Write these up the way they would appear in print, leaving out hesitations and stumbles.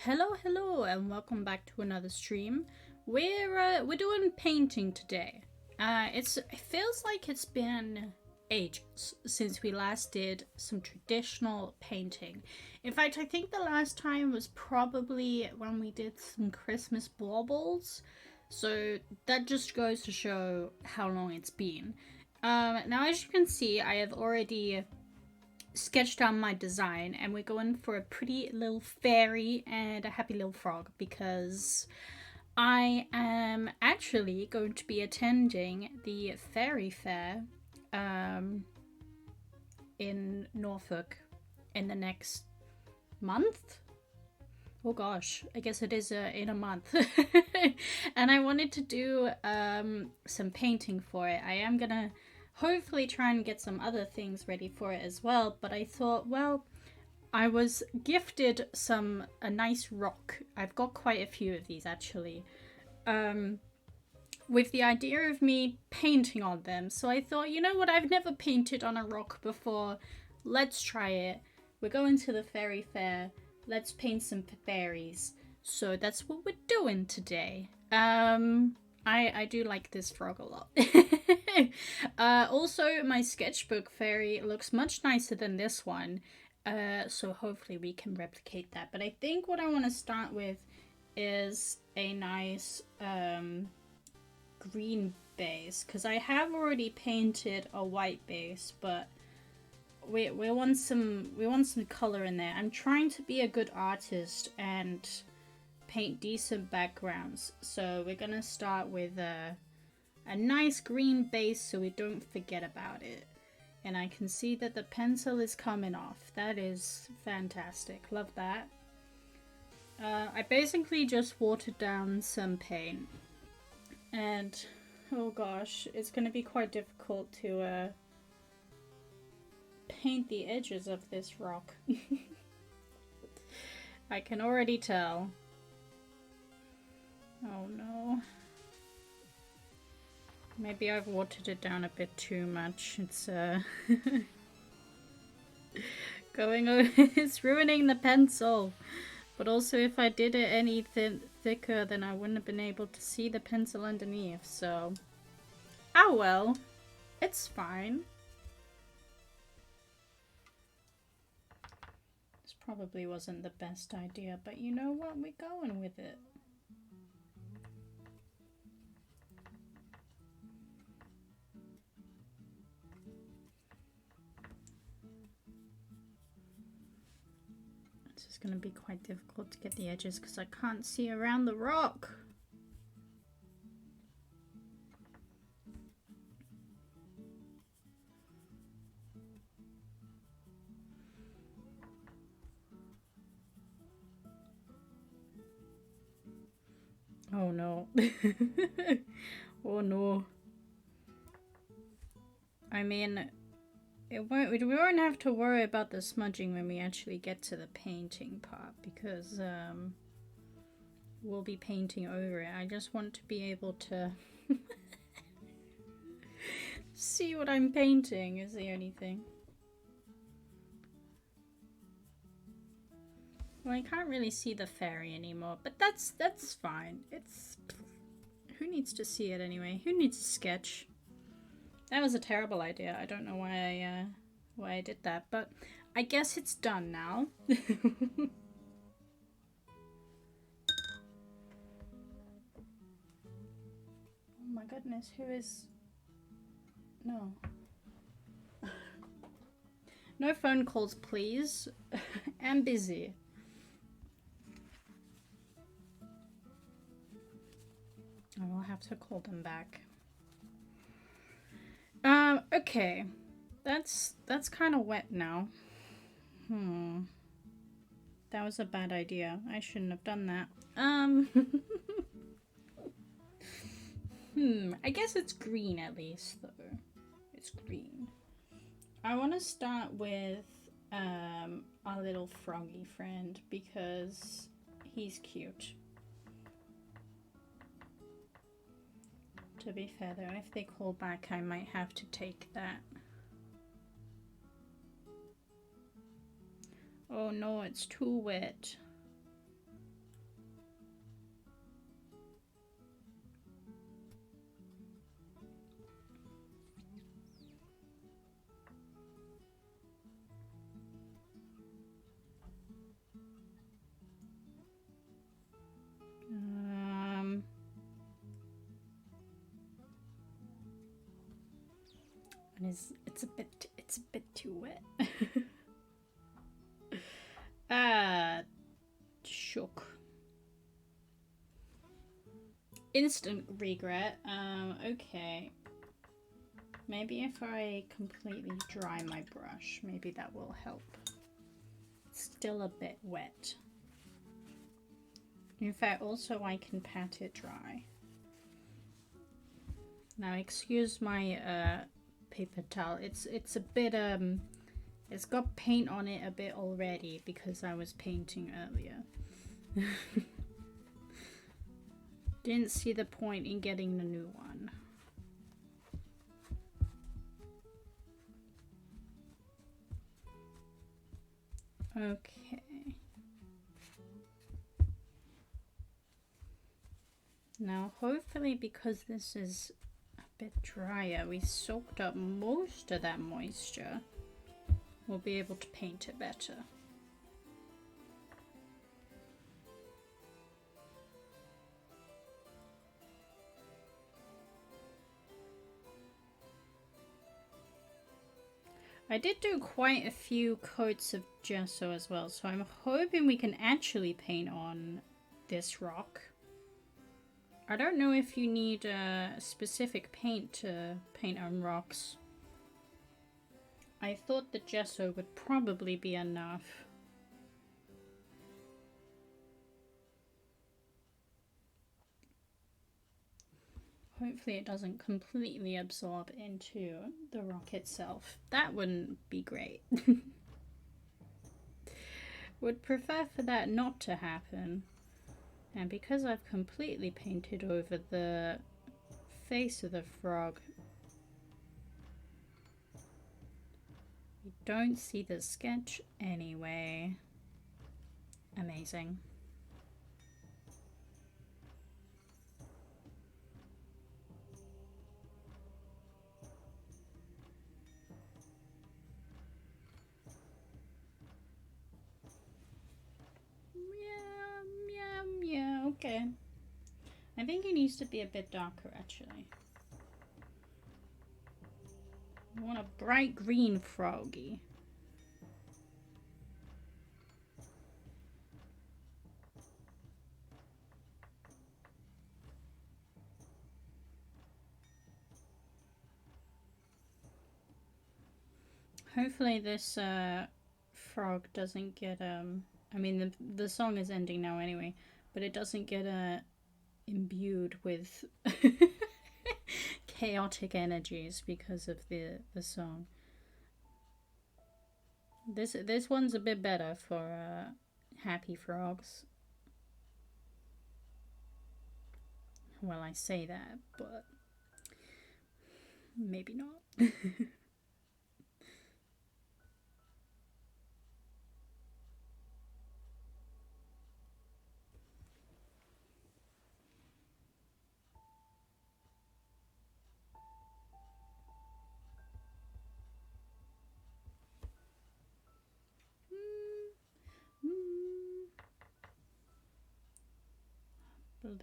Hello, and welcome back to another stream. We're doing painting today. It feels like it's been ages since we last did some traditional painting. In fact, I think the last time was probably when we did some Christmas baubles. So that just goes to show how long it's been. Now, as you can see, I have already sketched out my design, and we're going for a pretty little fairy and a happy little frog because I am actually going to be attending the fairy fair um, in Norfolk in the next month. Oh gosh, I guess it is in a month. And I wanted to do some painting for it. I am gonna hopefully try and get some other things ready for it as well, but I thought, well, I was gifted a nice rock. I've got quite a few of these actually. With the idea of me painting on them. So I thought, you know what, I've never painted on a rock before. Let's try it. We're going to the fairy fair. Let's paint some fairies. So that's what we're doing today. I do like this frog a lot. Also, my sketchbook fairy looks much nicer than this one. So hopefully we can replicate that. But I think what I want to start with is a nice green base, because I have already painted a white base, but we want some color in there. I'm trying to be a good artist and paint decent backgrounds, so we're gonna start with a nice green base so we don't forget about it. And I can see that the pencil is coming off. That is fantastic. Love that. I basically just watered down some paint, and oh gosh, it's going to be quite difficult to paint the edges of this rock. I can already tell. Oh no. Maybe I've watered it down a bit too much. It's going over. It's ruining the pencil. But also, if I did it any thicker, then I wouldn't have been able to see the pencil underneath, so... Oh well. It's fine. This probably wasn't the best idea, but you know what? We're going with it. This is going to be quite difficult to get the edges because I can't see around the rock. Oh no. Oh no. I mean, we won't have to worry about the smudging when we actually get to the painting part, because we'll be painting over it. I just want to be able to see what I'm painting is the only thing. Well, I can't really see the fairy anymore, but that's fine. It's... Who needs to see it anyway? Who needs a sketch? That was a terrible idea. I don't know why I did that, but I guess it's done now. Oh my goodness, who is... No. No phone calls, please. I'm busy. I will have to call them back. Okay. That's kind of wet now. That was a bad idea. I shouldn't have done that. I guess it's green at least, though. It's green. I want to start with our little froggy friend because he's cute. To be fair though, if they call back, I might have to take that. Oh no, it's too wet. And it's a bit too wet. Shook. Instant regret. Okay. Maybe if I completely dry my brush, maybe that will help. It's still a bit wet. In fact, also I can pat it dry. Now excuse my paper towel. It's a bit it's got paint on it a bit already because I was painting earlier. Didn't see the point in getting the new one. Okay. Now hopefully, because this is a bit drier, we soaked up most of that moisture, we'll be able to paint it better. I did do quite a few coats of gesso as well, so I'm hoping we can actually paint on this rock. I don't know if you need a specific paint to paint on rocks. I thought the gesso would probably be enough. Hopefully it doesn't completely absorb into the rock itself. That wouldn't be great. Would prefer for that not to happen. And because I've completely painted over the face of the frog, you don't see the sketch anyway. Amazing. Yeah, okay. I think it needs to be a bit darker, actually. I want a bright green froggy. Hopefully this frog doesn't get I mean the song is ending now anyway, but it doesn't get imbued with chaotic energies because of the song. This one's a bit better for happy frogs. Well, I say that, but maybe not.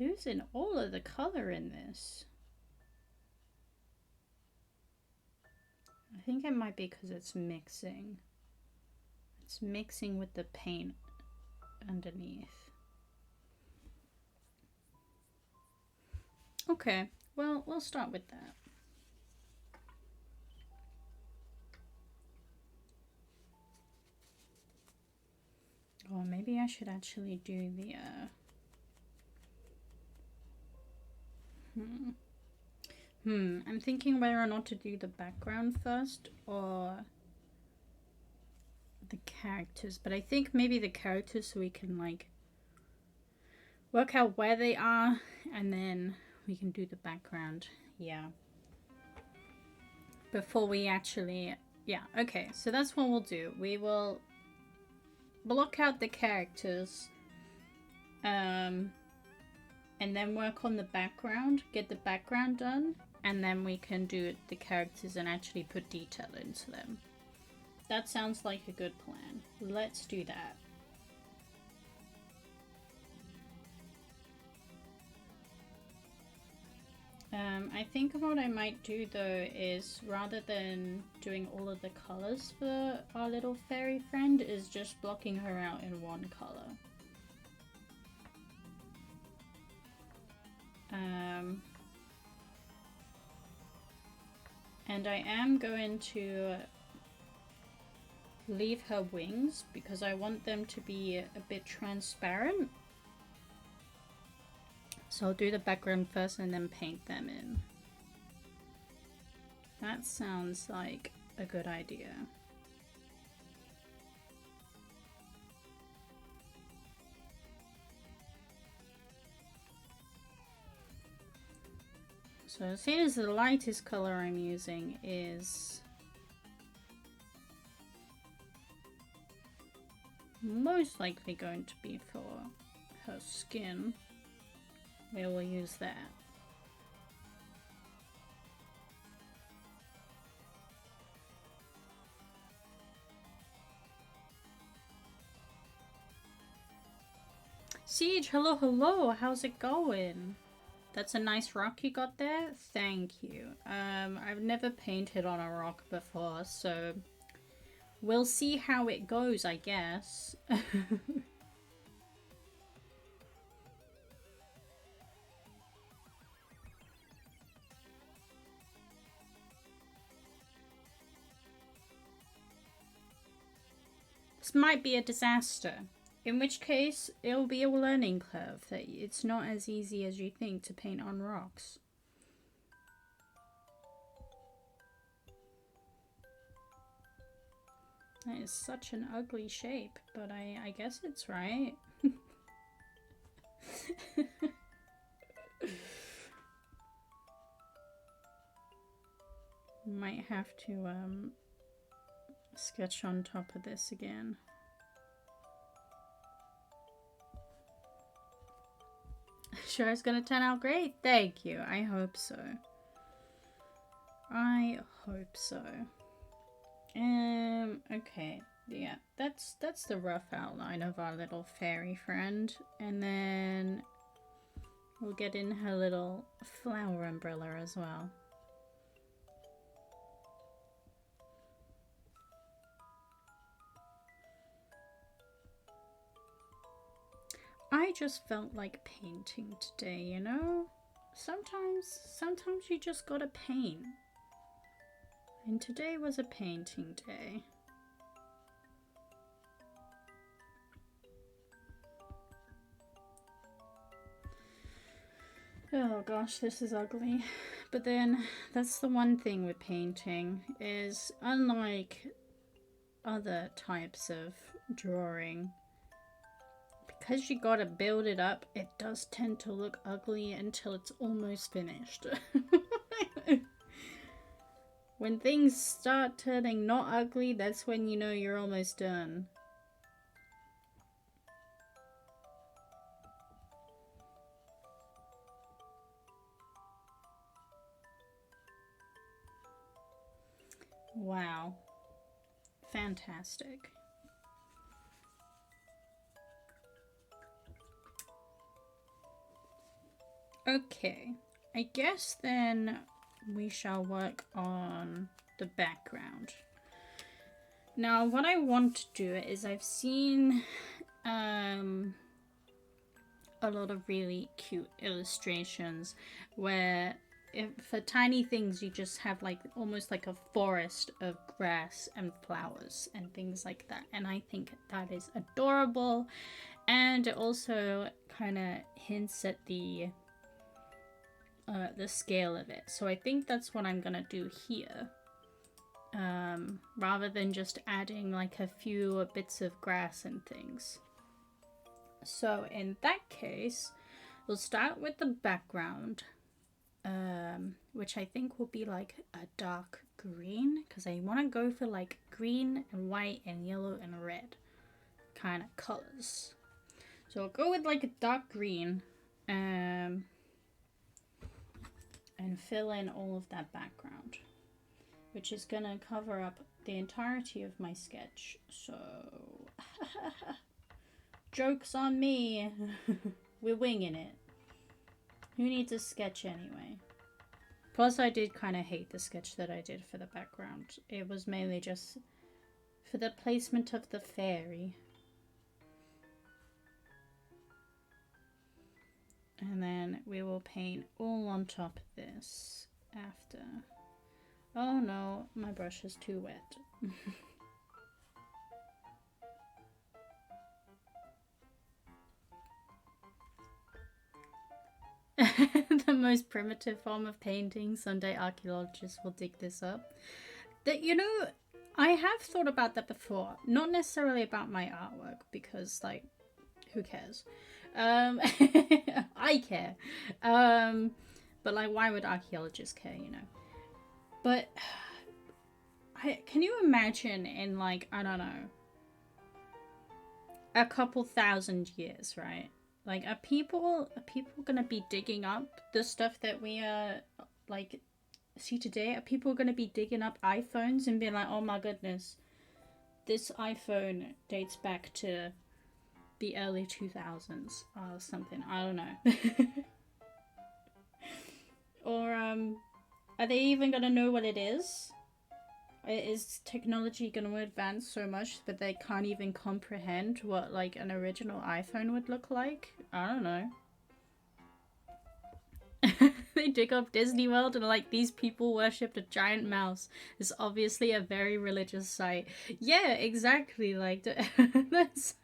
Losing all of the color in this. I think it might be because it's mixing. It's mixing with the paint underneath. Okay, well, we'll start with that. Oh, maybe I should actually do the I'm thinking whether or not to do the background first or the characters, but I think maybe the characters so we can like work out where they are and then we can do the background. Yeah. Before we actually, yeah, okay, so that's what we'll do. We will block out the characters and then work on the background, get the background done, and then we can do the characters and actually put detail into them. That sounds like a good plan. Let's do that. I think what I might do though is, rather than doing all of the colors for our little fairy friend, is just blocking her out in one color. And I am going to leave her wings because I want them to be a bit transparent. So I'll do the background first and then paint them in. That sounds like a good idea. So seeing as the lightest color I'm using is most likely going to be for her skin, we will use that. Siege, hello, hello, how's it going? That's a nice rock you got there? Thank you. I've never painted on a rock before, so we'll see how it goes, I guess. This might be a disaster. In which case, it'll be a learning curve that it's not as easy as you think to paint on rocks. That is such an ugly shape, but I guess it's right. Might have to sketch on top of this again. Sure it's gonna turn out great. Thank you. I hope so. I hope so. Okay. Yeah, that's the rough outline of our little fairy friend. And then we'll get in her little flower umbrella as well. I just felt like painting today, you know? Sometimes you just gotta paint. And today was a painting day. Oh gosh, this is ugly. But then, that's the one thing with painting, is unlike other types of drawing, because you gotta build it up, it does tend to look ugly until it's almost finished. When things start turning not ugly, that's when you know you're almost done. Wow. Fantastic. Okay, I guess then we shall work on the background. Now, what I want to do is, I've seen a lot of really cute illustrations where for tiny things you just have like almost like a forest of grass and flowers and things like that, and I think that is adorable, and it also kind of hints at the scale of it. So I think that's what I'm gonna do here, rather than just adding like a few bits of grass and things. So in that case, we'll start with the background, which I think will be like a dark green, because I want to go for like green and white and yellow and red kind of colors. So I'll go with like a dark green, and fill in all of that background, which is gonna cover up the entirety of my sketch. So joke's on me. We're winging it. Who needs a sketch anyway? Plus, I did kind of hate the sketch that I did for the background. It was mainly just for the placement of the fairy. And then we will paint all on top of this after. Oh no, my brush is too wet. The most primitive form of painting. Someday archaeologists will dig this up. That, you know, I have thought about that before. Not necessarily about my artwork, because, like, who cares? I care. But, like, why would archaeologists care, you know? But can you imagine in, like, I don't know, a couple thousand years, right? Like, are people gonna be digging up the stuff that we like see today? Are people gonna be digging up iPhones and being like, oh my goodness, this iPhone dates back to the early 2000s or something? I don't know. Or are they even gonna know what it is? Is technology going to advance so much that they can't even comprehend what, like, an original iPhone would look like? I don't know. They dig up Disney World and, like, these people worshipped a giant mouse. It's obviously a very religious site. Yeah, exactly. Like, that's...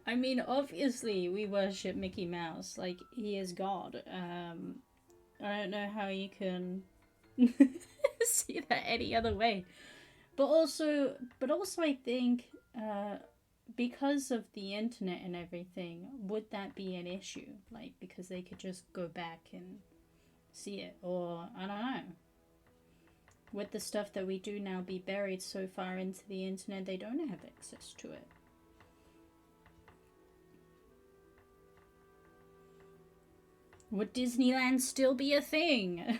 I mean, obviously, we worship Mickey Mouse. Like, he is God. I don't know how you can... see that any other way, but also I think because of the internet and everything, would that be an issue, like, because they could just go back and see it? Or I don't know, would the stuff that we do now be buried so far into the internet they don't have access to it? Would Disneyland still be a thing?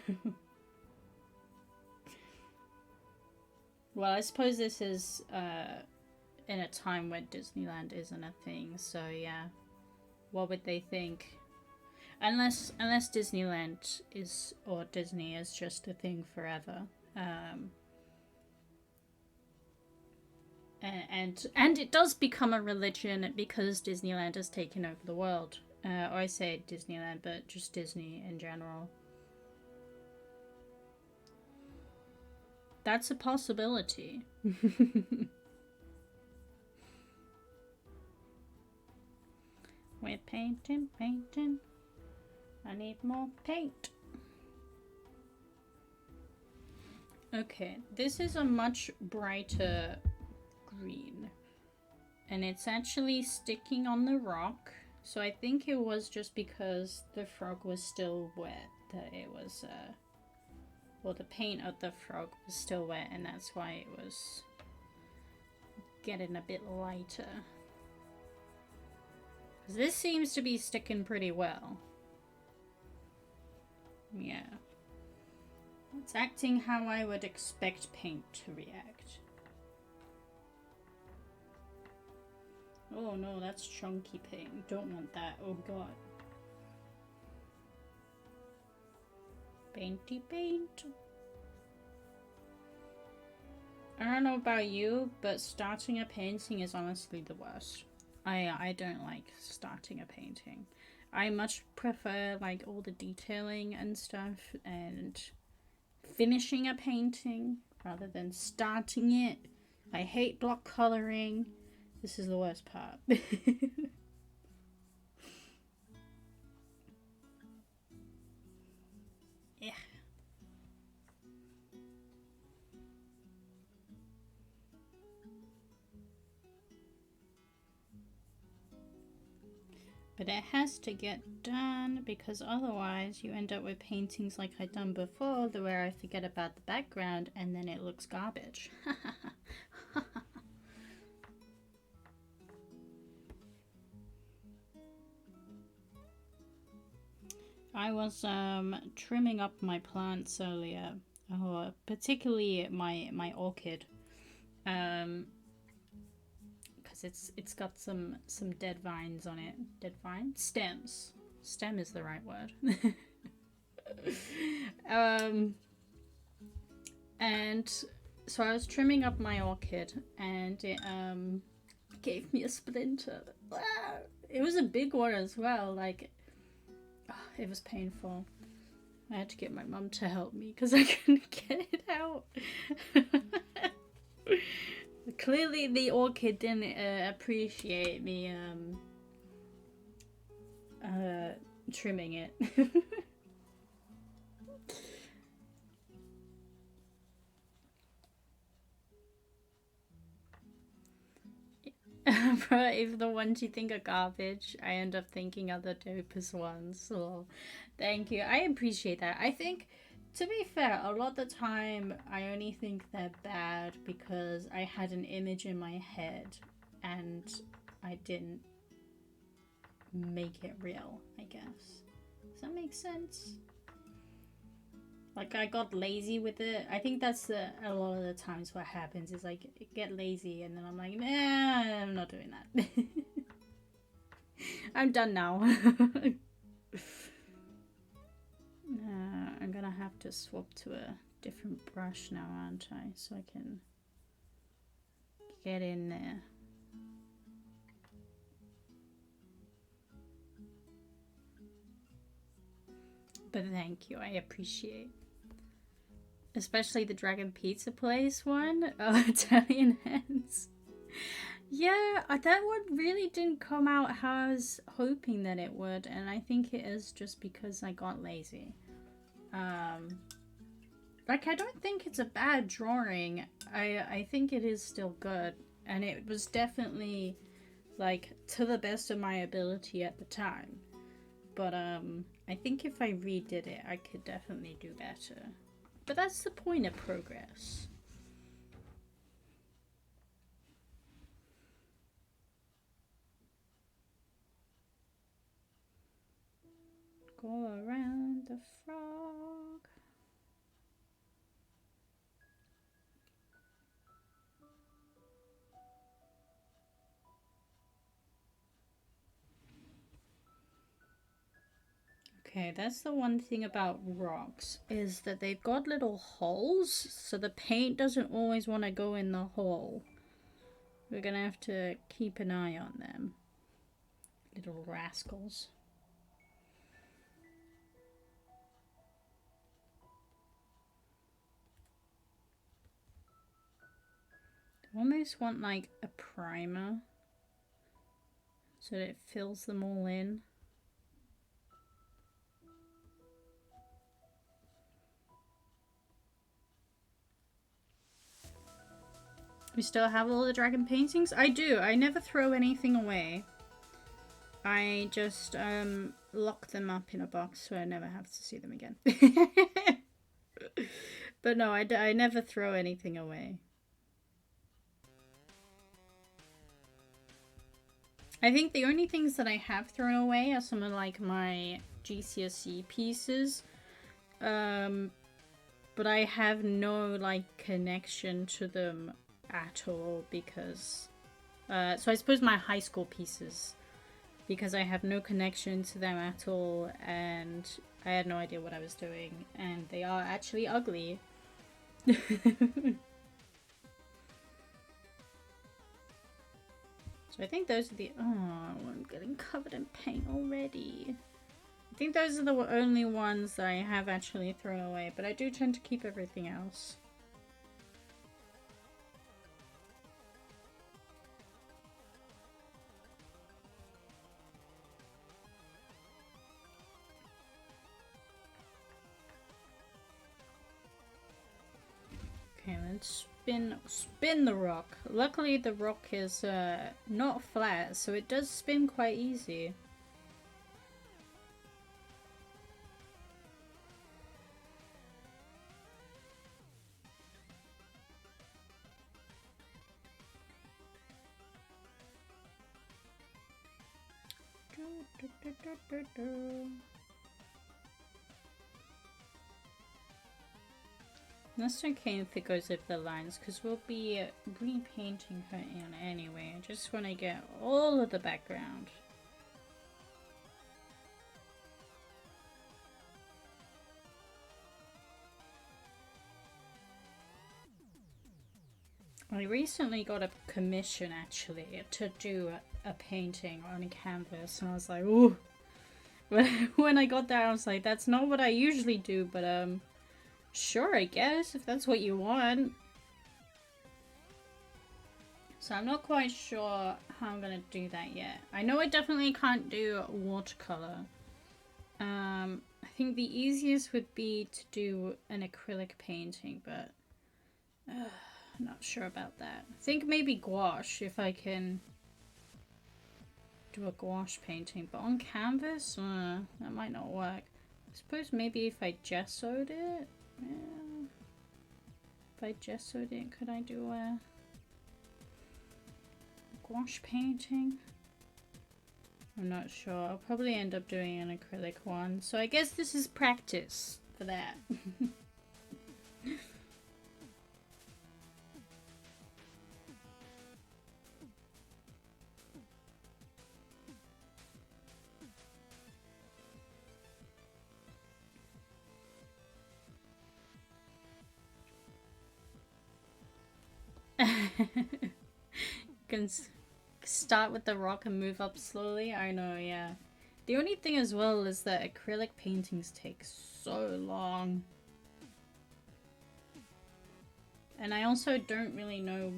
Well, I suppose this is in a time when Disneyland isn't a thing, so yeah. What would they think? Unless Disneyland is, or Disney is just a thing forever. And it does become a religion because Disneyland has taken over the world. Or I say Disneyland, but just Disney in general. That's a possibility. We're painting. I need more paint. Okay, this is a much brighter green. And it's actually sticking on the rock. So I think it was just because the frog was still wet that it was... well, the paint of the frog was still wet, and that's why it was getting a bit lighter. This seems to be sticking pretty well. Yeah. It's acting how I would expect paint to react. Oh no, that's chunky paint. Don't want that. Oh god. Painty paint. I don't know about you, but starting a painting is honestly the worst. I don't like starting a painting. I much prefer, like, all the detailing and stuff and finishing a painting rather than starting it. I hate block coloring. This is the worst part. Yeah. But it has to get done, because otherwise you end up with paintings like I done before, where I forget about the background and then it looks garbage. I was trimming up my plants earlier, particularly my orchid, because it's got some dead vines on it. Dead vines? Stems. Stem is the right word. And so I was trimming up my orchid, and it gave me a splinter. It was a big one as well. Like, it was painful. I had to get my mum to help me because I couldn't get it out. Clearly, the orchid didn't appreciate me trimming it. But if the ones you think are garbage, I end up thinking are the dopest ones. So, thank you. I appreciate that. I think, to be fair, a lot of the time I only think they're bad because I had an image in my head and I didn't make it real, I guess. Does that make sense? Like, I got lazy with it. I think that's a lot of the times what happens is like get lazy and then I'm like, nah, I'm not doing that. I'm done now. I'm gonna have to swap to a different brush now, aren't I? So I can get in there. But thank you, I appreciate. Especially the Dragon Pizza Place one. Oh, Italian Hands. Yeah, that one really didn't come out how I was hoping that it would. And I think it is just because I got lazy. Like, I don't think it's a bad drawing. I think it is still good. And it was definitely, like, to the best of my ability at the time. But, I think if I redid it, I could definitely do better. But that's the point of progress. Go around the frog. Okay, that's the one thing about rocks, is that they've got little holes, so the paint doesn't always want to go in the hole. We're gonna have to keep an eye on them. Little rascals. I almost want like a primer so that it fills them all in. We still have all the dragon paintings? I do. I never throw anything away. I just lock them up in a box so I never have to see them again. But no, I never throw anything away. I think the only things that I have thrown away are some of like my GCSE pieces. But I have no like connection to them at all because so I suppose my high school pieces, because I have no connection to them at all and I had no idea what I was doing and they are actually ugly. So I think those are the... Oh, I'm getting covered in paint already. I think those are the only ones that I have actually thrown away, but I do tend to keep everything else. Okay, let's spin the rock. Luckily the rock is not flat, so it does spin quite easy. That's okay if it goes over the lines, because we'll be repainting her in anyway. I just want to get all of the background. I recently got a commission actually to do a painting on a canvas, and I was like, ooh. When I got there, I was like, that's not what I usually do, but sure, I guess, if that's what you want. So I'm not quite sure how I'm gonna do that yet. I know I definitely can't do watercolor. I think the easiest would be to do an acrylic painting, but I'm not sure about that. I think maybe gouache, if I can do a gouache painting, but on canvas, that might not work. I suppose maybe if I gessoed it, yeah. If I gessoed it, could I do a gouache painting? I'm not sure. I'll probably end up doing an acrylic one. So I guess this is practice for that. Can start with the rock and move up slowly. I know, yeah. The only thing as well is that acrylic paintings take so long. And I also don't really know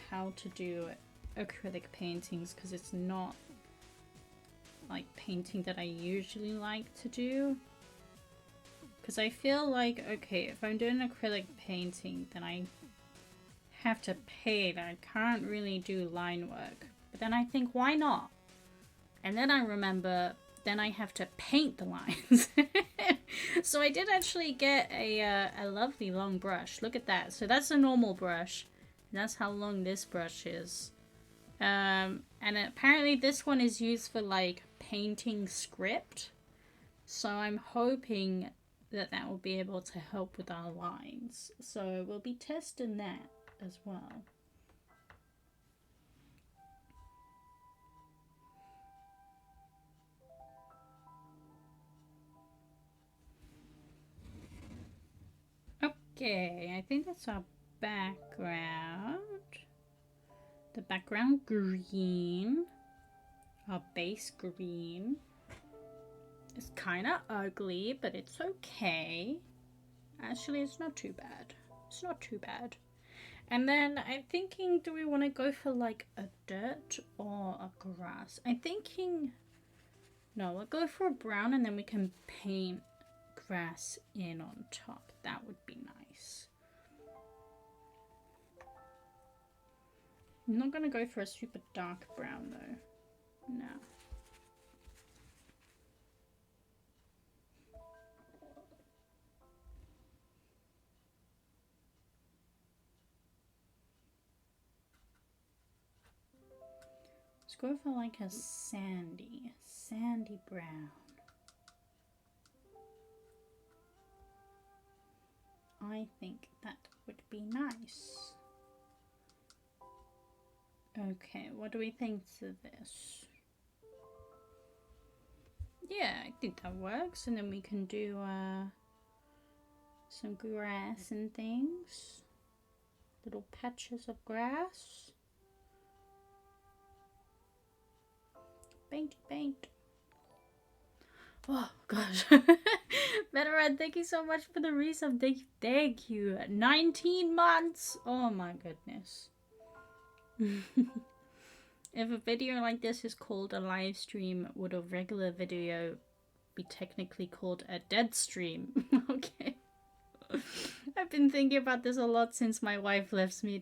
how to do acrylic paintings because it's not like painting that I usually like to do. Because I feel like, okay, if I'm doing acrylic painting, then I have to paint. I can't really do line work. But then I think, why not? And then I remember, then I have to paint the lines. So I did actually get a lovely long brush. Look at that. So that's a normal brush. And that's how long this brush is. And apparently this one is used for like painting script. So I'm hoping that that will be able to help with our lines. So we'll be testing that as well. Okay, I think that's our background. The background green. Our base green. It's kind of ugly, but it's okay. Actually, it's not too bad. It's not too bad. And then I'm thinking, do we want to go for like a dirt or a grass? I'm thinking, no, we'll go for a brown and then we can paint grass in on top. That would be nice. I'm not going to go for a super dark brown though. No. Let's go for like a sandy brown. I think that would be nice. Okay, what do we think of this? Yeah, I think that works. And then we can do some grass and things. Little patches of grass. Paint, paint. Oh gosh. Veteran, thank you so much for the resub. Thank you. 19 months. Oh my goodness. If a video like this is called a live stream, would a regular video be technically called a dead stream? Okay. I've been thinking about this a lot since my wife left me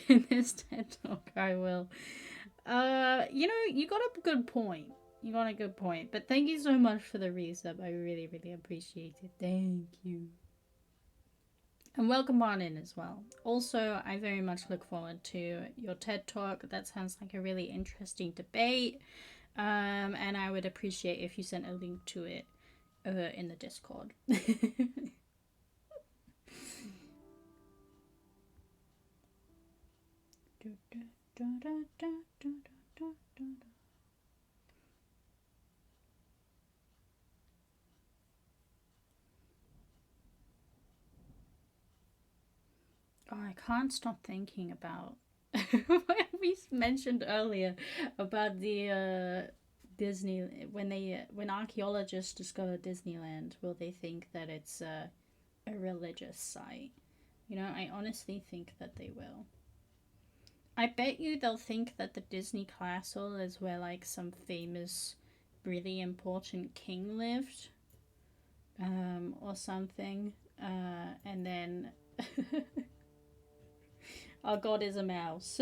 in this TED talk. I will. You know, you got a good point. You got a good point. But thank you so much for the resub. I really, really appreciate it. Thank you. And welcome on in as well. Also, I very much look forward to your TED Talk. That sounds like a really interesting debate. And I would appreciate if you sent a link to it in the Discord. Oh, I can't stop thinking about we mentioned earlier about the Disney when archaeologists discover Disneyland, will they think that it's a religious site? You know, I honestly think that they will. I bet you they'll think that the Disney castle is where like some famous, really important king lived, or something, and then our god is a mouse.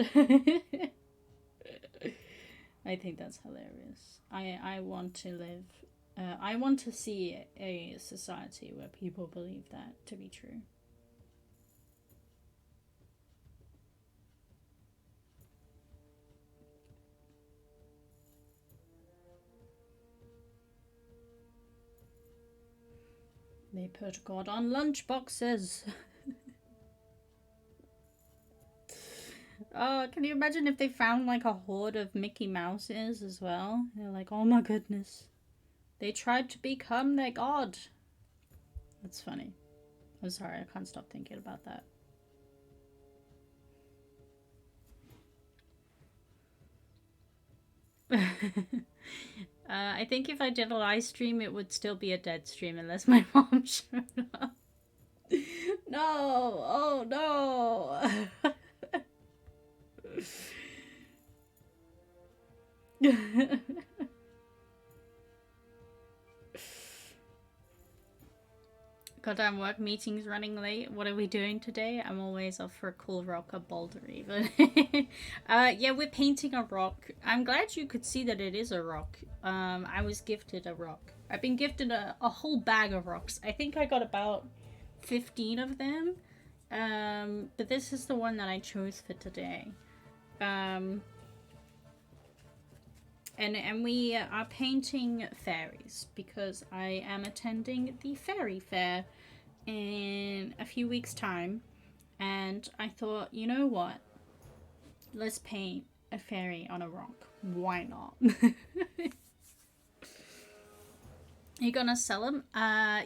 I think that's hilarious. I want to live. I want to see a society where people believe that to be true. They put God on lunch boxes. Oh, can you imagine if they found like a horde of Mickey Mouses as well? They're like, oh my goodness. They tried to become their god. That's funny. I'm sorry, I can't stop thinking about that. I think if I did a live stream, it would still be a dead stream unless my mom showed up. No! Oh no! Goddamn work meeting's running late. What are we doing today? I'm always off for a cool rock, a boulder even. Yeah, we're painting a rock. I'm glad you could see that it is a rock. I was gifted a rock. I've been gifted a whole bag of rocks. I think I got about 15 of them. But this is the one that I chose for today. And we are painting fairies because I am attending the fairy fair in a few weeks' time, and I thought, you know what? Let's paint a fairy on a rock. Why not? You gonna sell them?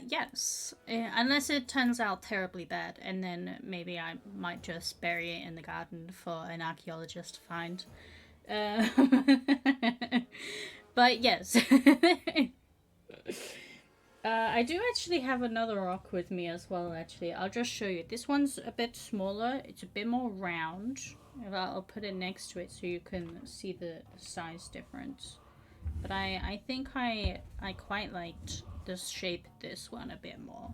Yes. Unless it turns out terribly bad, and then maybe I might just bury it in the garden for an archaeologist to find. But yes. I do actually have another rock with me as well, actually. I'll just show you. This one's a bit smaller. It's a bit more round. I'll put it next to it so you can see the size difference. But I think I quite liked the shape of this one a bit more.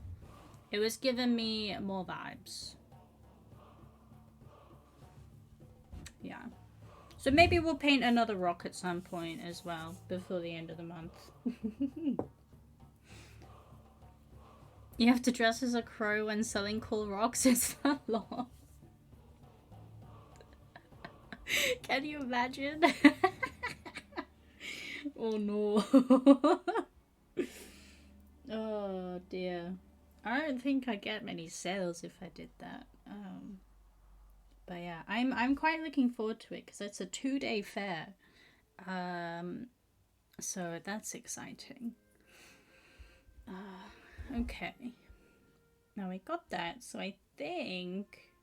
It was giving me more vibes. Yeah. So maybe we'll paint another rock at some point as well before the end of the month. You have to dress as a crow when selling cool rocks. Is that long? Can you imagine? Oh no. Oh dear. I don't think I'd get many sales if I did that. But yeah, I'm quite looking forward to it because it's a 2-day fair. So that's exciting. Okay. Now we got that, so I think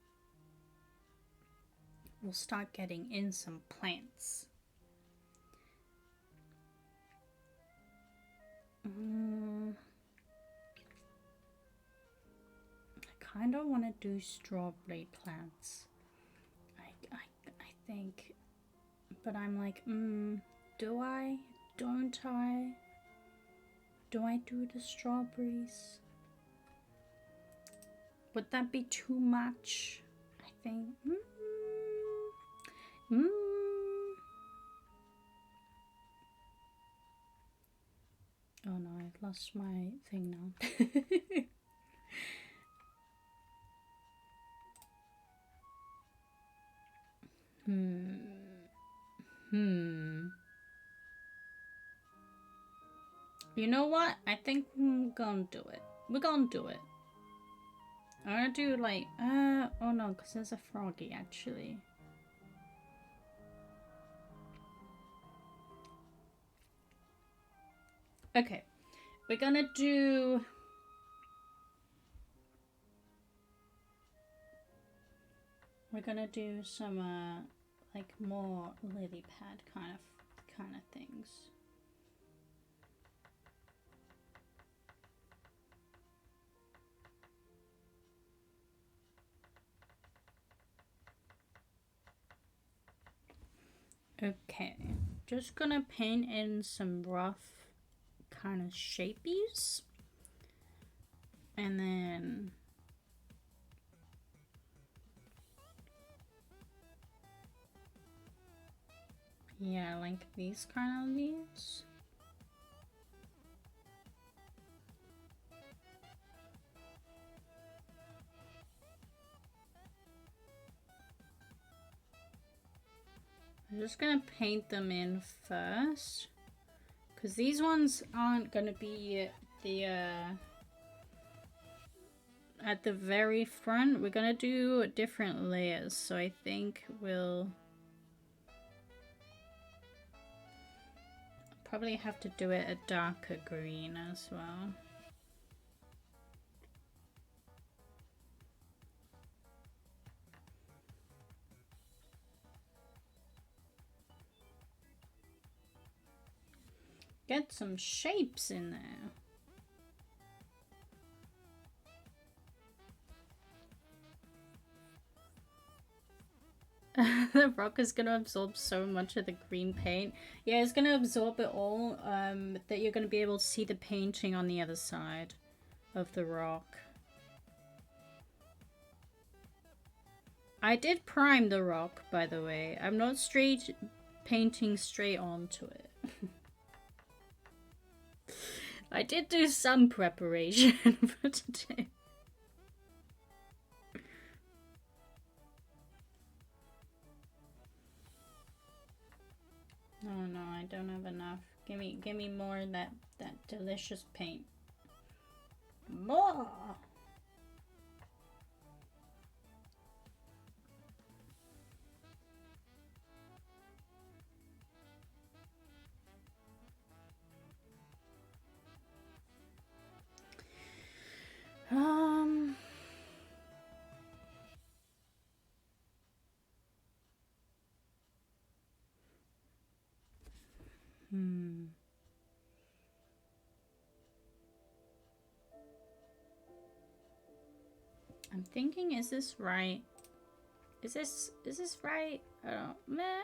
we'll start getting in some plants. I kind of want to do strawberry plants. I think, but I'm like, do I? Don't I? Do I do the strawberries? Would that be too much? I think. Oh no, I've lost my thing now. You know what? I think we're gonna do it. We're gonna do it. I'm gonna do like, oh no, because there's a froggy actually. Okay, we're gonna do... We're gonna do some like more lily pad kind of things. Okay, just gonna paint in some rough kind of shapies, and then yeah, like these kind of leaves. I'm just gonna paint them in first, because these ones aren't gonna be the at the very front. We're gonna do different layers, so I think we'll probably have to do it a darker green as well. Get some shapes in there. The rock is gonna absorb so much of the green paint. Yeah, it's gonna absorb it all, that you're gonna be able to see the painting on the other side of the rock. I did prime the rock, by the way. I'm not painting straight onto it. I did do some preparation for today. Oh no, I don't have enough. Give me more of that delicious paint. More. I'm thinking, is this right? Is this right? I don't. Meh.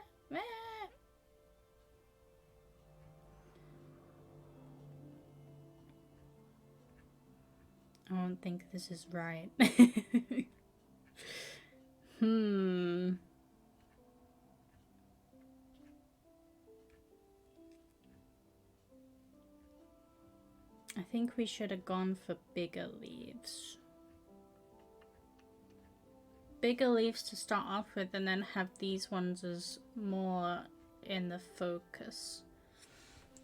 I don't think this is right. I think we should have gone for bigger leaves. Bigger leaves to start off with, and then have these ones as more in the focus.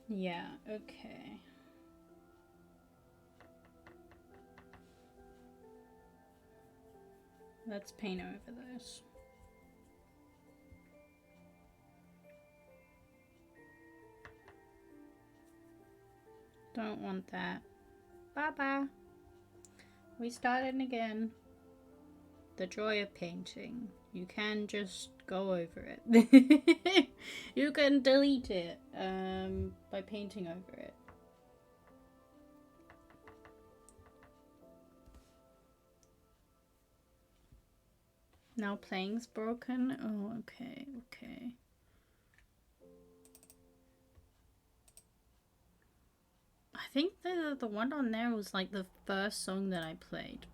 Yeah, okay. Let's paint over this. Don't want that. Bye-bye. We started again. The joy of painting. You can just go over it. You can delete it by painting over it. Now playing's broken? Oh, okay, okay. I think the one on there was like the first song that I played.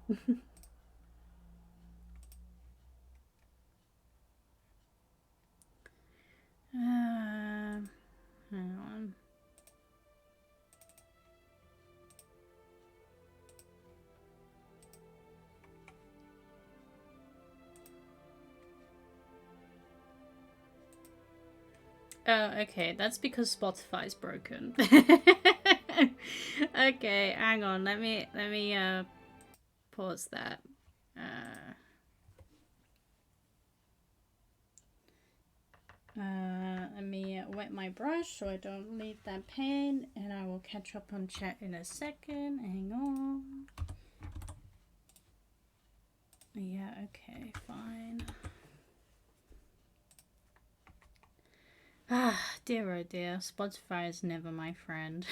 Hang on. Oh, okay. That's because Spotify's broken. Okay, hang on. Let me pause that. Let me wet my brush so I don't leave that paint, and I will catch up on chat in a second. Hang on. Yeah, okay, fine. dear, oh dear. Spotify is never my friend.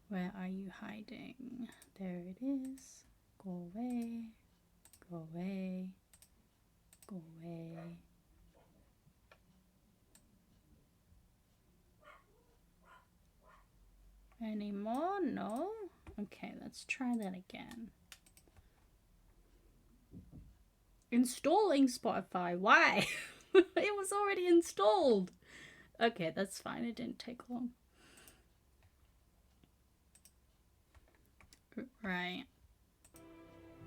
Where are you hiding? There it is. Go away. Go away. Go away. Any more? No? Okay, let's try that again. Installing Spotify. Why? It was already installed. Okay, that's fine. It didn't take long. Right.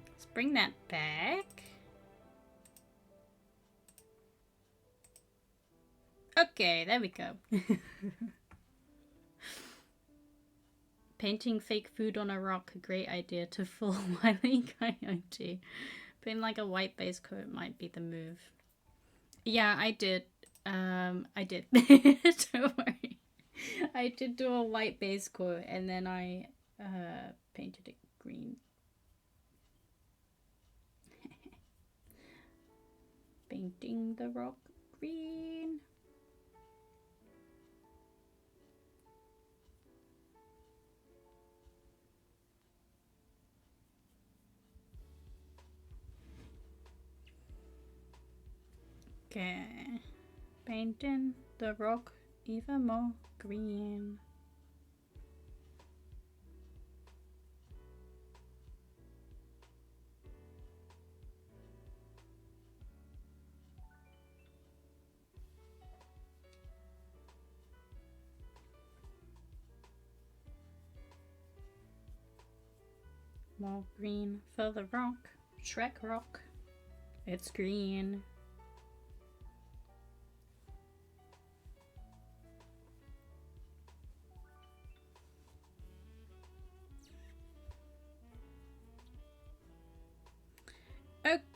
Let's bring that back. Okay, there we go. Painting fake food on a rock, a great idea to fool Wily Coyote. Putting like a white base coat might be the move. Yeah, I did. I did. Don't worry. I did do a white base coat and then I painted it green. Painting the rock green. Okay, painting the rock even more green. More green for the rock. Shrek rock. It's green.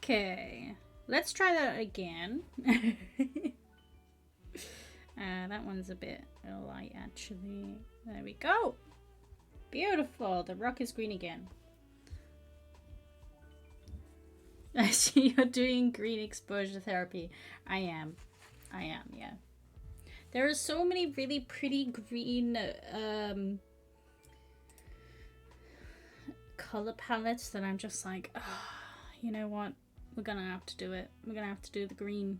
Okay, let's try that again. That one's a bit light actually. There we go. Beautiful. The rock is green again. I see you're doing green exposure therapy. I am, yeah. There are so many really pretty green color palettes that I'm just like, oh, you know what? We're gonna have to do it. We're gonna have to do the green.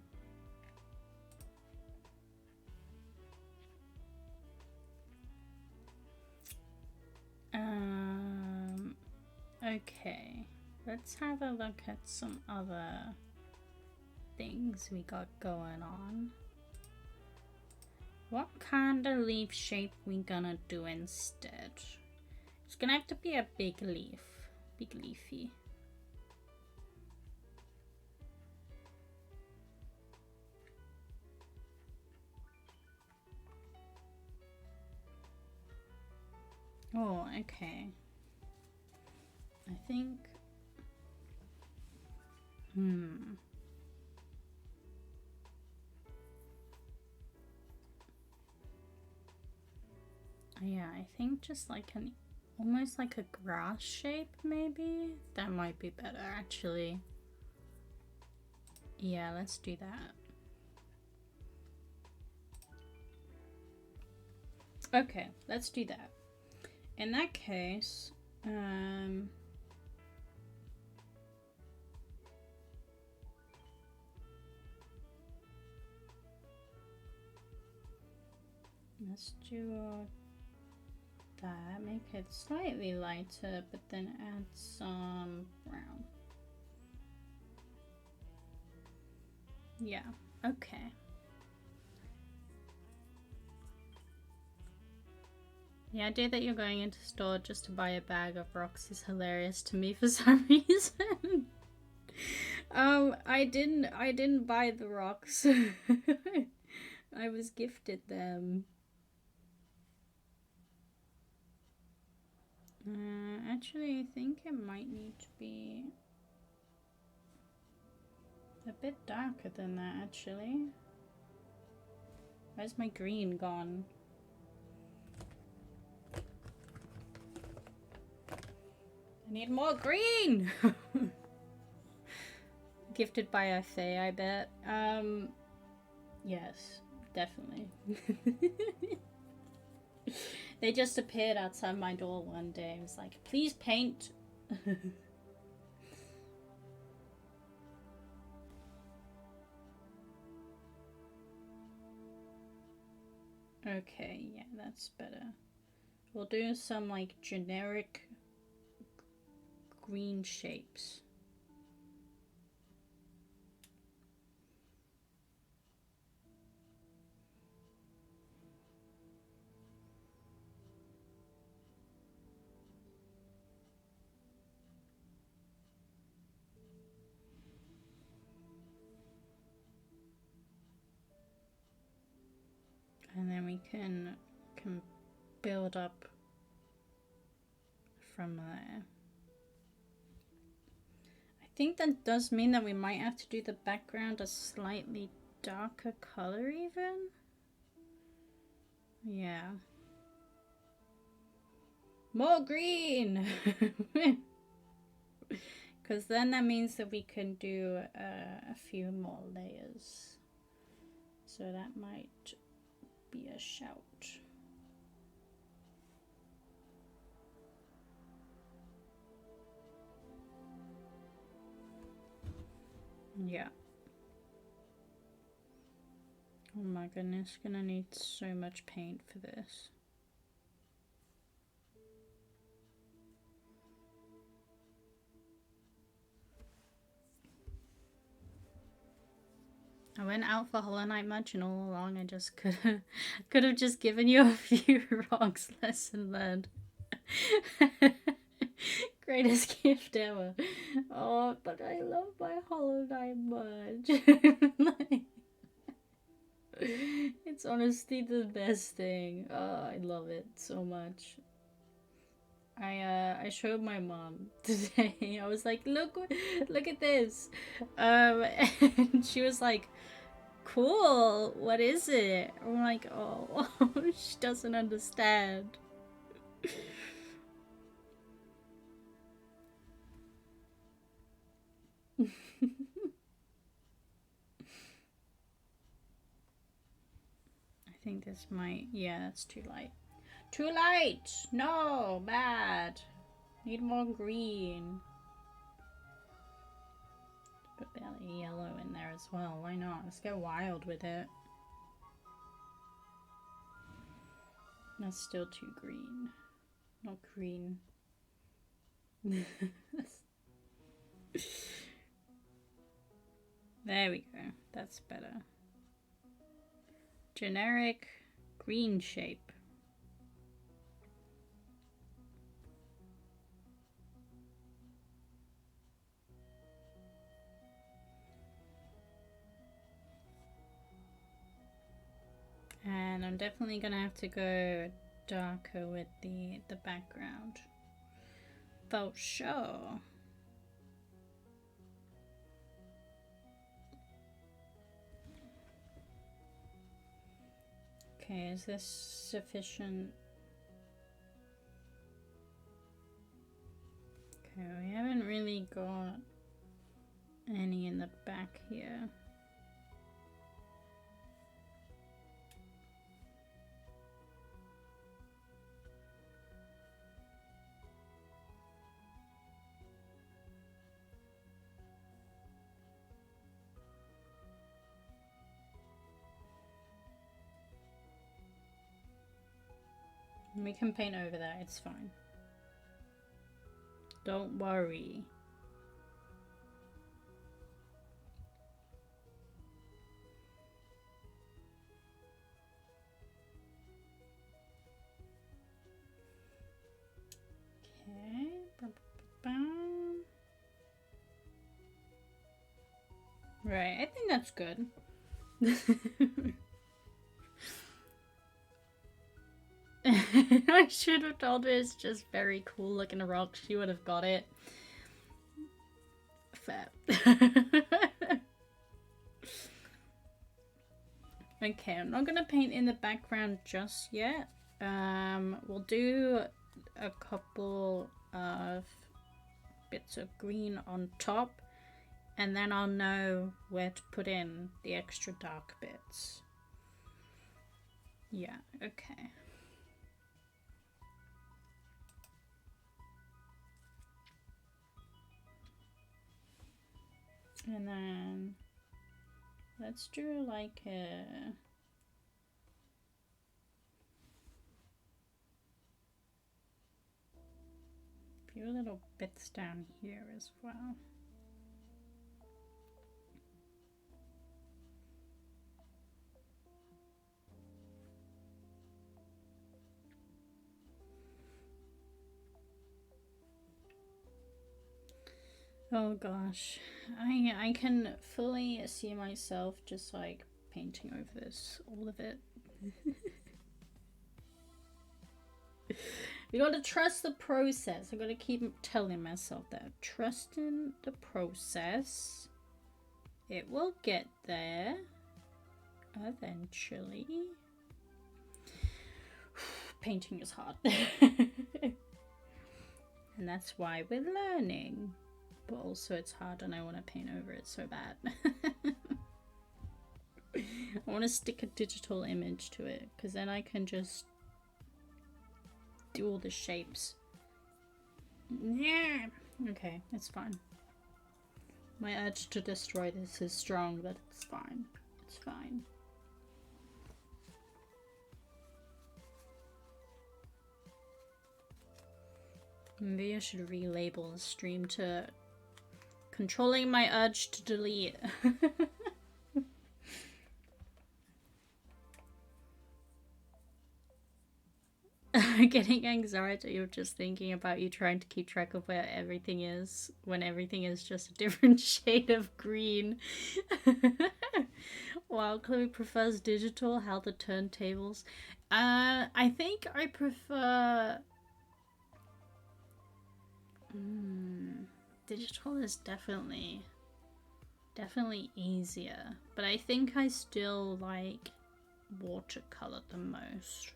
Okay. Let's have a look at some other things we got going on. What kind of leaf shape we gonna do instead? It's gonna have to be a big leaf. Big leafy. Oh, okay. I think... Yeah, I think just like an... almost like a grass shape, maybe? That might be better, actually. Yeah, let's do that. Okay, let's do that. In that case, let's do that. Make it slightly lighter, but then add some brown. Yeah, okay. The idea that you're going into store just to buy a bag of rocks is hilarious to me for some reason. I didn't buy the rocks. I was gifted them. Actually, I think it might need to be a bit darker than that, actually. Where's my green gone? I need more green! Gifted by a fae, I bet. Yes. definitely. They just appeared outside my door one day. It was like, please paint. Okay, yeah, that's better. We'll do some like generic green shapes. And then we can build up from there. I think that does mean that we might have to do the background a slightly darker color even. Yeah. More green! Because then that means that we can do a few more layers. So that might be a shout. Yeah. Oh my goodness, gonna need so much paint for this. I went out for Hollow Knight much, and all along I just could have just given you a few rocks. Lesson learned. Greatest gift ever. Oh, but I love my Hollow Knight much. It's honestly the best thing. Oh, I love it so much. I showed my mom today. I was like, look at this. And she was like, cool, what is it? I'm like, oh, she doesn't understand. I think this might, yeah, that's too light. Too light! No, bad. Need more green. Put a bit of yellow in there as well. Why not? Let's go wild with it. That's still too green. Not green. There we go. That's better. Generic green shape. And I'm definitely gonna have to go darker with the background. For sure. Okay, is this sufficient? Okay, we haven't really got any in the back here. We can paint over that, it's fine. Don't worry. Okay. Right, I think that's good. I should have told her it's just very cool looking rock. She would have got it. Fair. Okay, I'm not gonna paint in the background just yet. We'll do a couple of bits of green on top, and then I'll know where to put in the extra dark bits. Yeah, okay. And then let's do like a few little bits down here as well. Oh gosh, I can fully see myself just like painting over this, all of it. You gotta trust the process. I gotta keep telling myself that. Trust in the process. It will get there eventually. Painting is hard. And that's why we're learning. But also it's hard and I want to paint over it so bad. I want to stick a digital image to it because then I can just do all the shapes. Yeah. Okay, it's fine. My urge to destroy this is strong, but it's fine. It's fine. Maybe I should relabel the stream to controlling my urge to delete. Getting anxiety of just thinking about you trying to keep track of where everything is when everything is just a different shade of green. While Chloe prefers digital, how the turntables. I think I prefer. Digital is definitely easier, but I think I still like watercolor the most.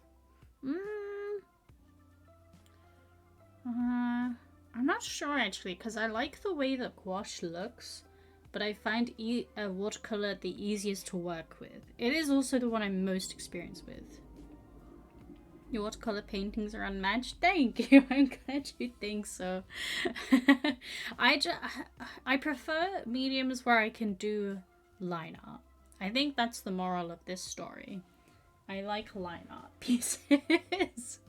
I'm not sure actually, because I like the way that gouache looks, but I find watercolor the easiest to work with. It is also the one I'm most experienced with. Your watercolor paintings are unmatched. Thank you. I'm glad you think so. I prefer mediums where I can do line art. I think that's the moral of this story. I like line art pieces.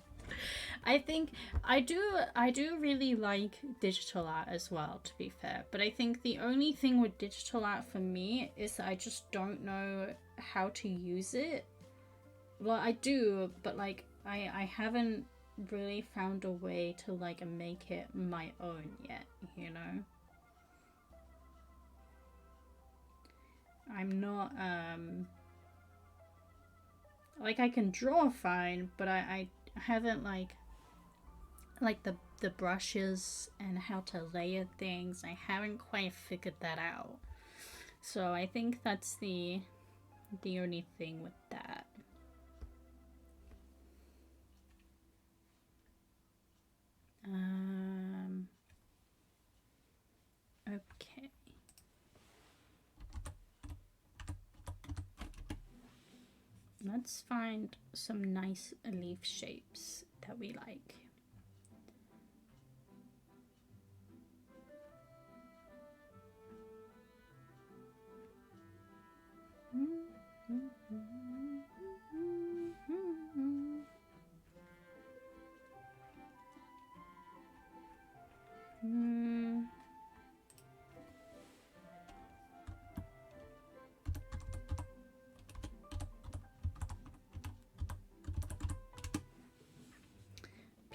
I think I do really like digital art as well, to be fair. But I think the only thing with digital art for me is that I just don't know how to use it. Well, I do, but like I haven't really found a way to like make it my own yet, you know? I'm not like I can draw fine, but I haven't like the brushes and how to layer things. I haven't quite figured that out. So I think that's the only thing with that. Okay. Let's find some nice leaf shapes that we like.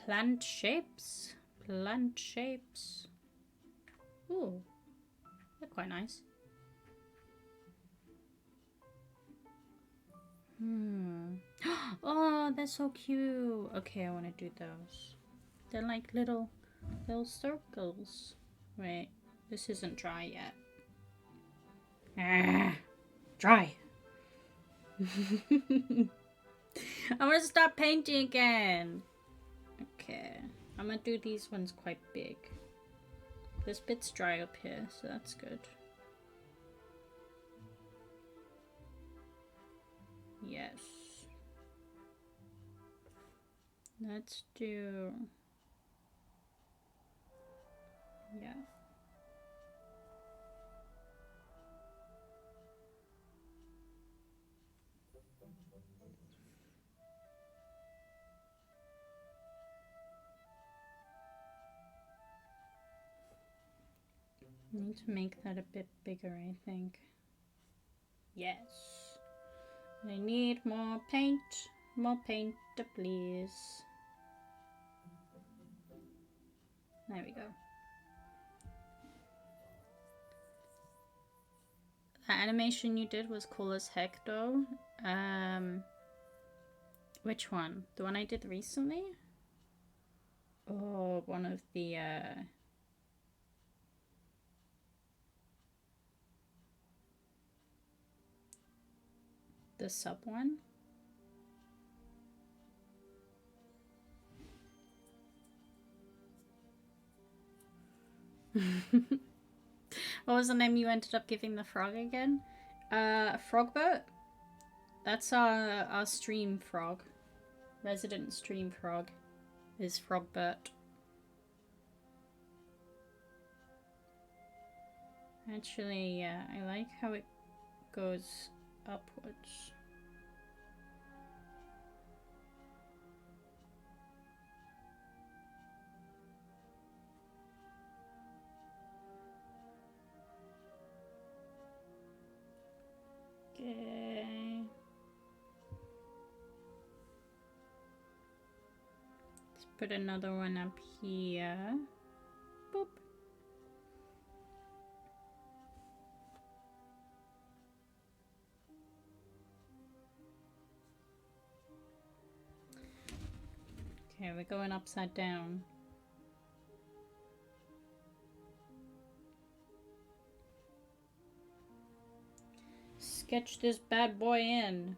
Plant shapes. Plant shapes. Ooh, they're quite nice. Oh, they're so cute. Okay, I want to do those. They're like little circles. Wait, this isn't dry yet. Ah, dry. I'm gonna stop painting again. Okay, I'm gonna do these ones quite big. This bit's dry up here, so that's good. Yes. Let's do... Yeah. I need to make that a bit bigger, I think. Yes. I need more paint. More paint, please. There we go. That animation you did was cool as heck, though. Which one? The one I did recently? Oh, one of the, the sub one? What was the name you ended up giving the frog again? Frogbert? That's our stream frog. Resident stream frog is Frogbert. Actually, yeah, I like how it goes upwards. Okay. Let's put another one up here. Boop. Okay, we're going upside down. Sketch this bad boy in.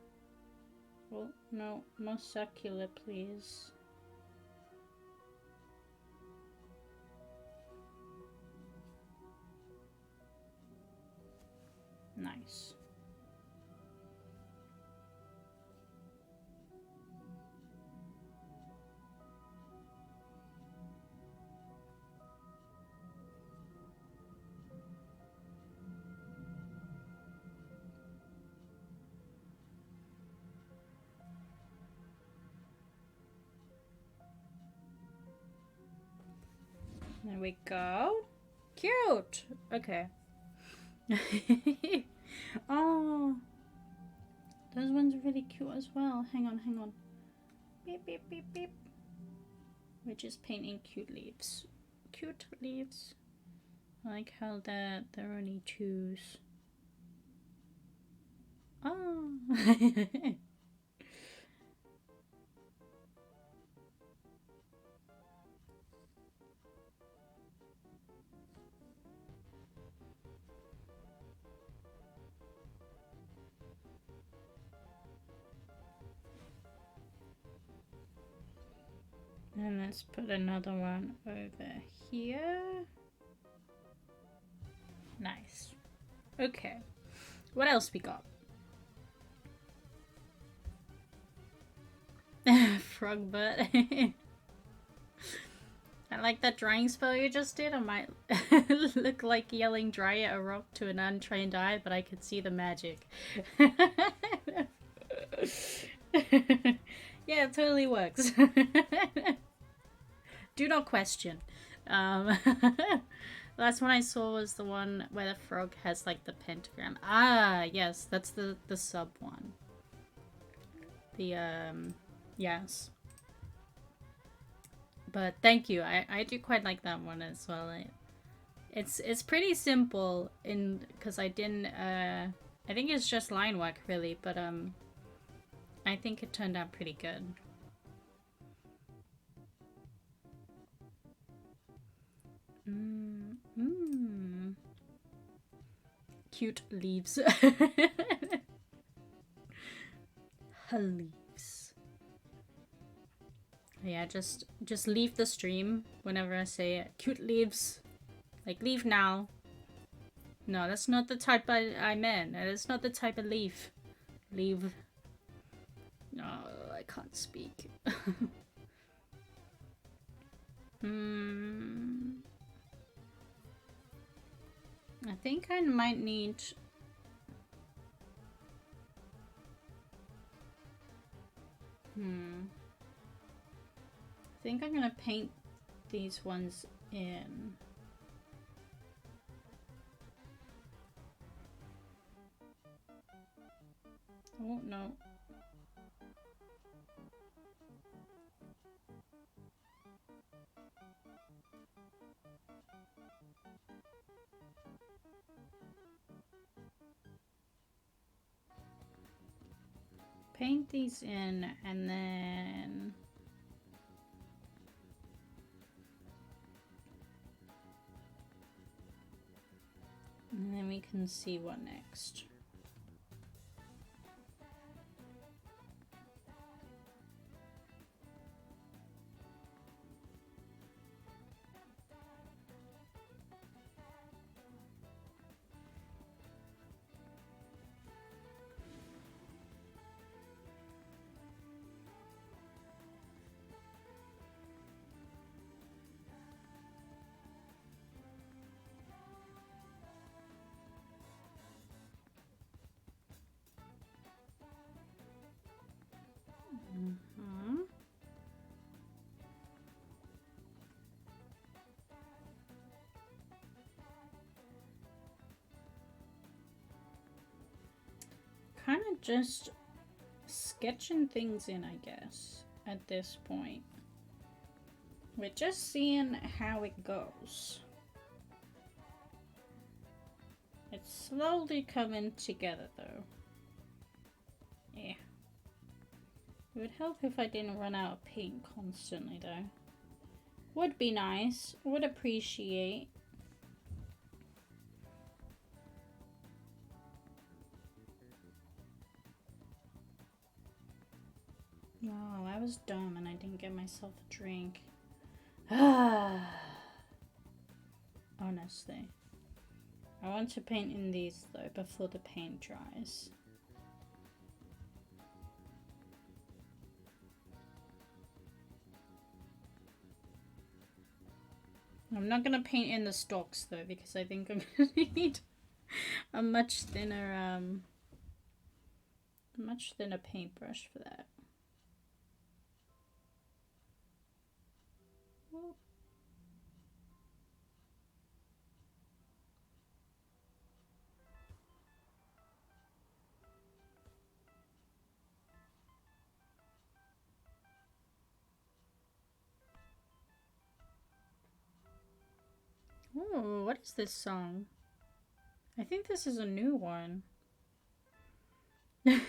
Well, no, more circular, please. Nice. There we go. Cute! Okay. Oh, those ones are really cute as well. Hang on, hang on. Beep, beep, beep, beep. We're just painting cute leaves. Cute leaves. I like how there are only twos. Oh. And let's put another one over here. Nice. Okay. What else we got? Frog butt. I like that drying spell you just did. I might look like yelling dry at a rock to an untrained eye, but I could see the magic. Yeah, it totally works. Do not question. Last one I saw was the one where the frog has like the pentagram. Ah, yes, that's the sub one. The yes. But thank you. I do quite like that one as well. It's pretty simple in because I didn't I think it's just line work really, but I think it turned out pretty good. Cute leaves. Leaves. Yeah, just leave the stream whenever I say cute leaves. Like, leave now. No, that's not the type I meant. That's not the type of leaf. Leave. No, I can't speak. I think I might need... I think I'm gonna paint these ones in. Oh, no. Paint these in and then... And then we can see what next. Kind of just sketching things in, I guess, at this point. We're just seeing how it goes. It's slowly coming together, though. Yeah. It would help if I didn't run out of paint constantly, though. Would be nice. Would appreciate. Oh, I was dumb and I didn't get myself a drink. Honestly. I want to paint in these though before the paint dries. I'm not gonna paint in the stalks though because I think I'm gonna need a much thinner paintbrush for that. Oh, what is this song? I think this is a new one. I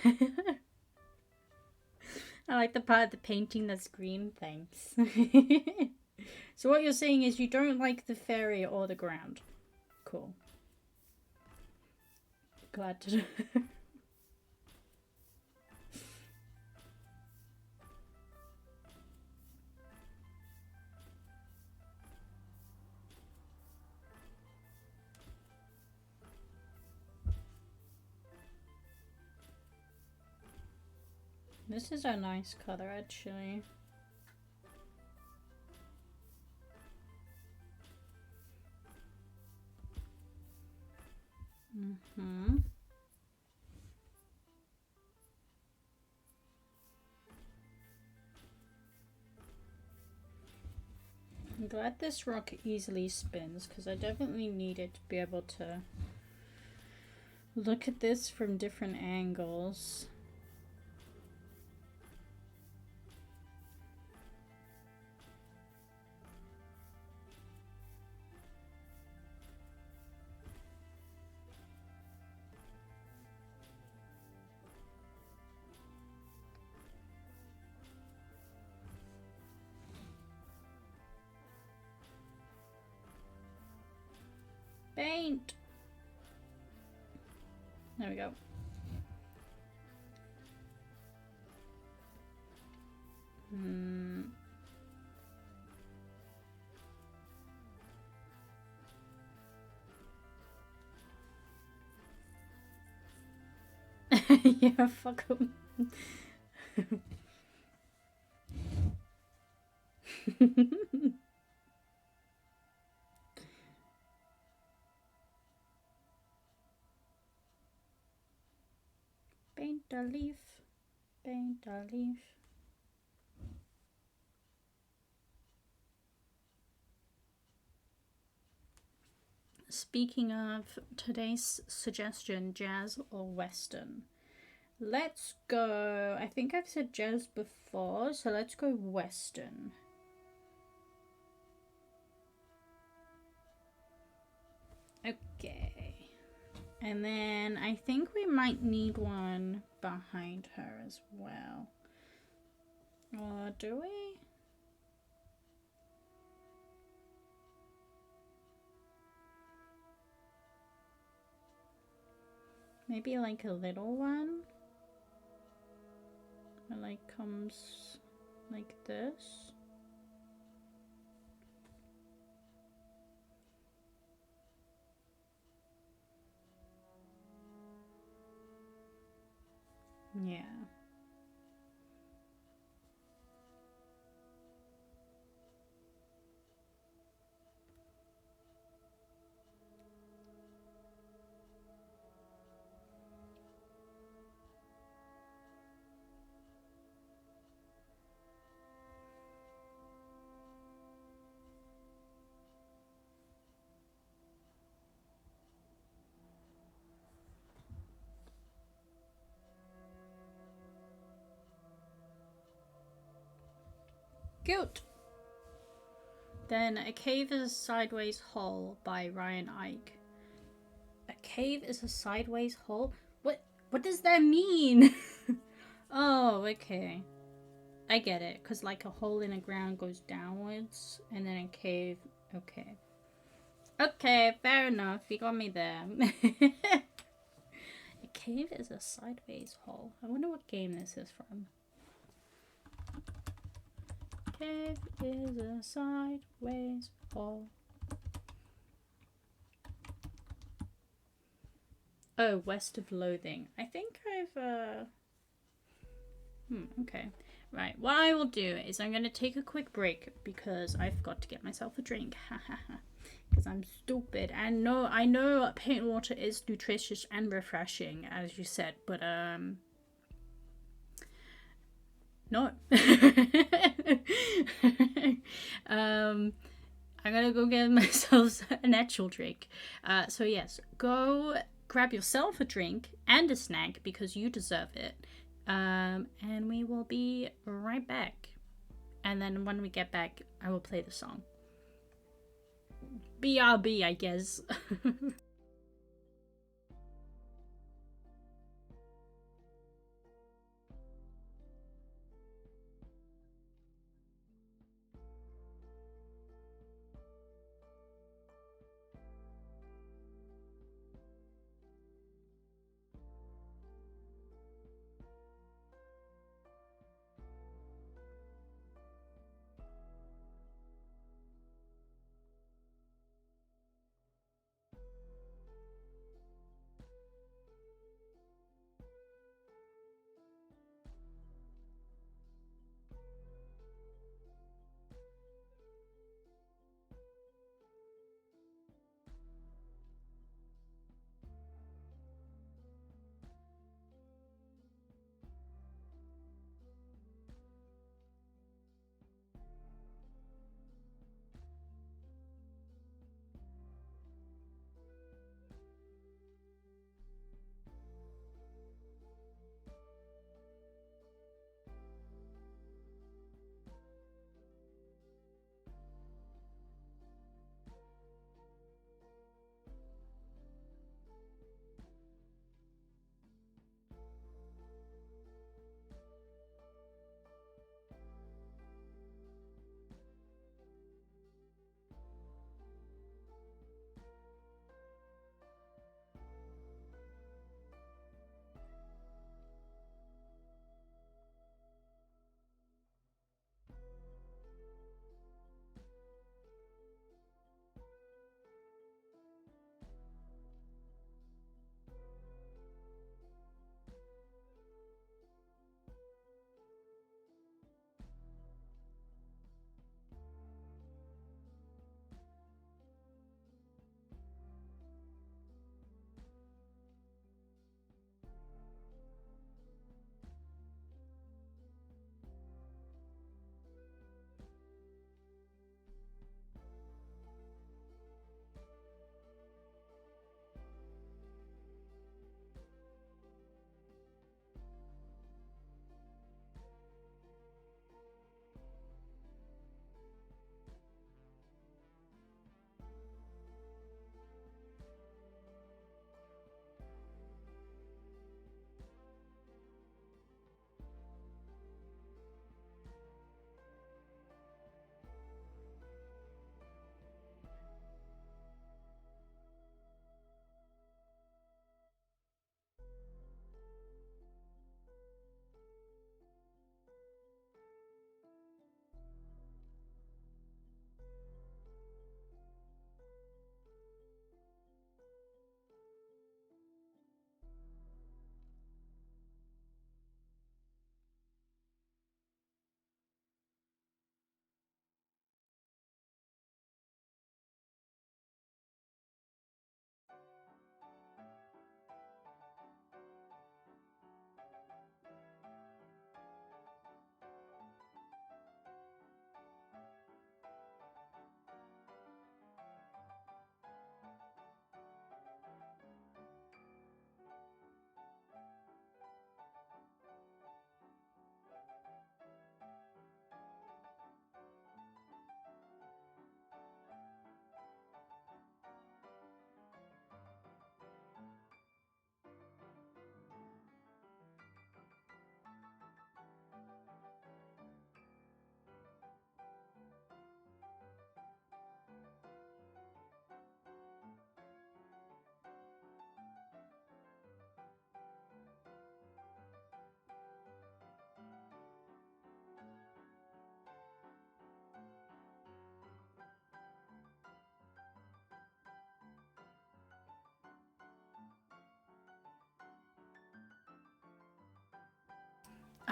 like the part of the painting that's green, thanks. So what you're saying is you don't like the fairy or the ground. Cool. Glad to know. This is a nice color, actually. I'm glad this rock easily spins because I definitely needed to be able to look at this from different angles. Paint! There we go. Yeah, fuck 'em. Paint a leaf. Paint a leaf. Speaking of today's suggestion, jazz or western? Let's go. I think I've said jazz before, so let's go western. Okay. And then I think we might need one behind her as well. Or do we? Maybe like a little one? It like comes like this. Yeah. Good. Then A Cave is a Sideways Hole by Ryan Ike. A cave is a sideways hole? What does that mean? Oh, okay. I get it. Because like a hole in the ground goes downwards. And then a cave. Okay. Okay, fair enough. You got me there. A cave is a sideways hole. I wonder what game this is from. Cave is a sideways hole. Oh, West of Loathing. I think I've, okay. Right, what I will do is I'm going to take a quick break because I forgot to get myself a drink. Because I'm stupid. And no, I know paint water is nutritious and refreshing, as you said, but, no. I'm gonna go get myself an actual drink. So yes, go grab yourself a drink and a snack because you deserve it. And we will be right back. And then when we get back, I will play the song. BRB, I guess.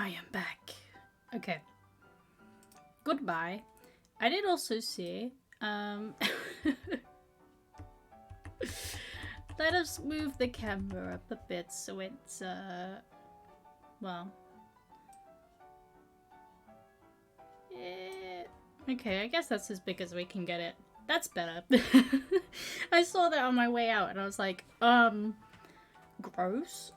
I am back. Okay. Goodbye. I did also see, let us move the camera up a bit so it's, well. Yeah. Okay, I guess that's as big as we can get it. That's better. I saw that on my way out and I was like, gross.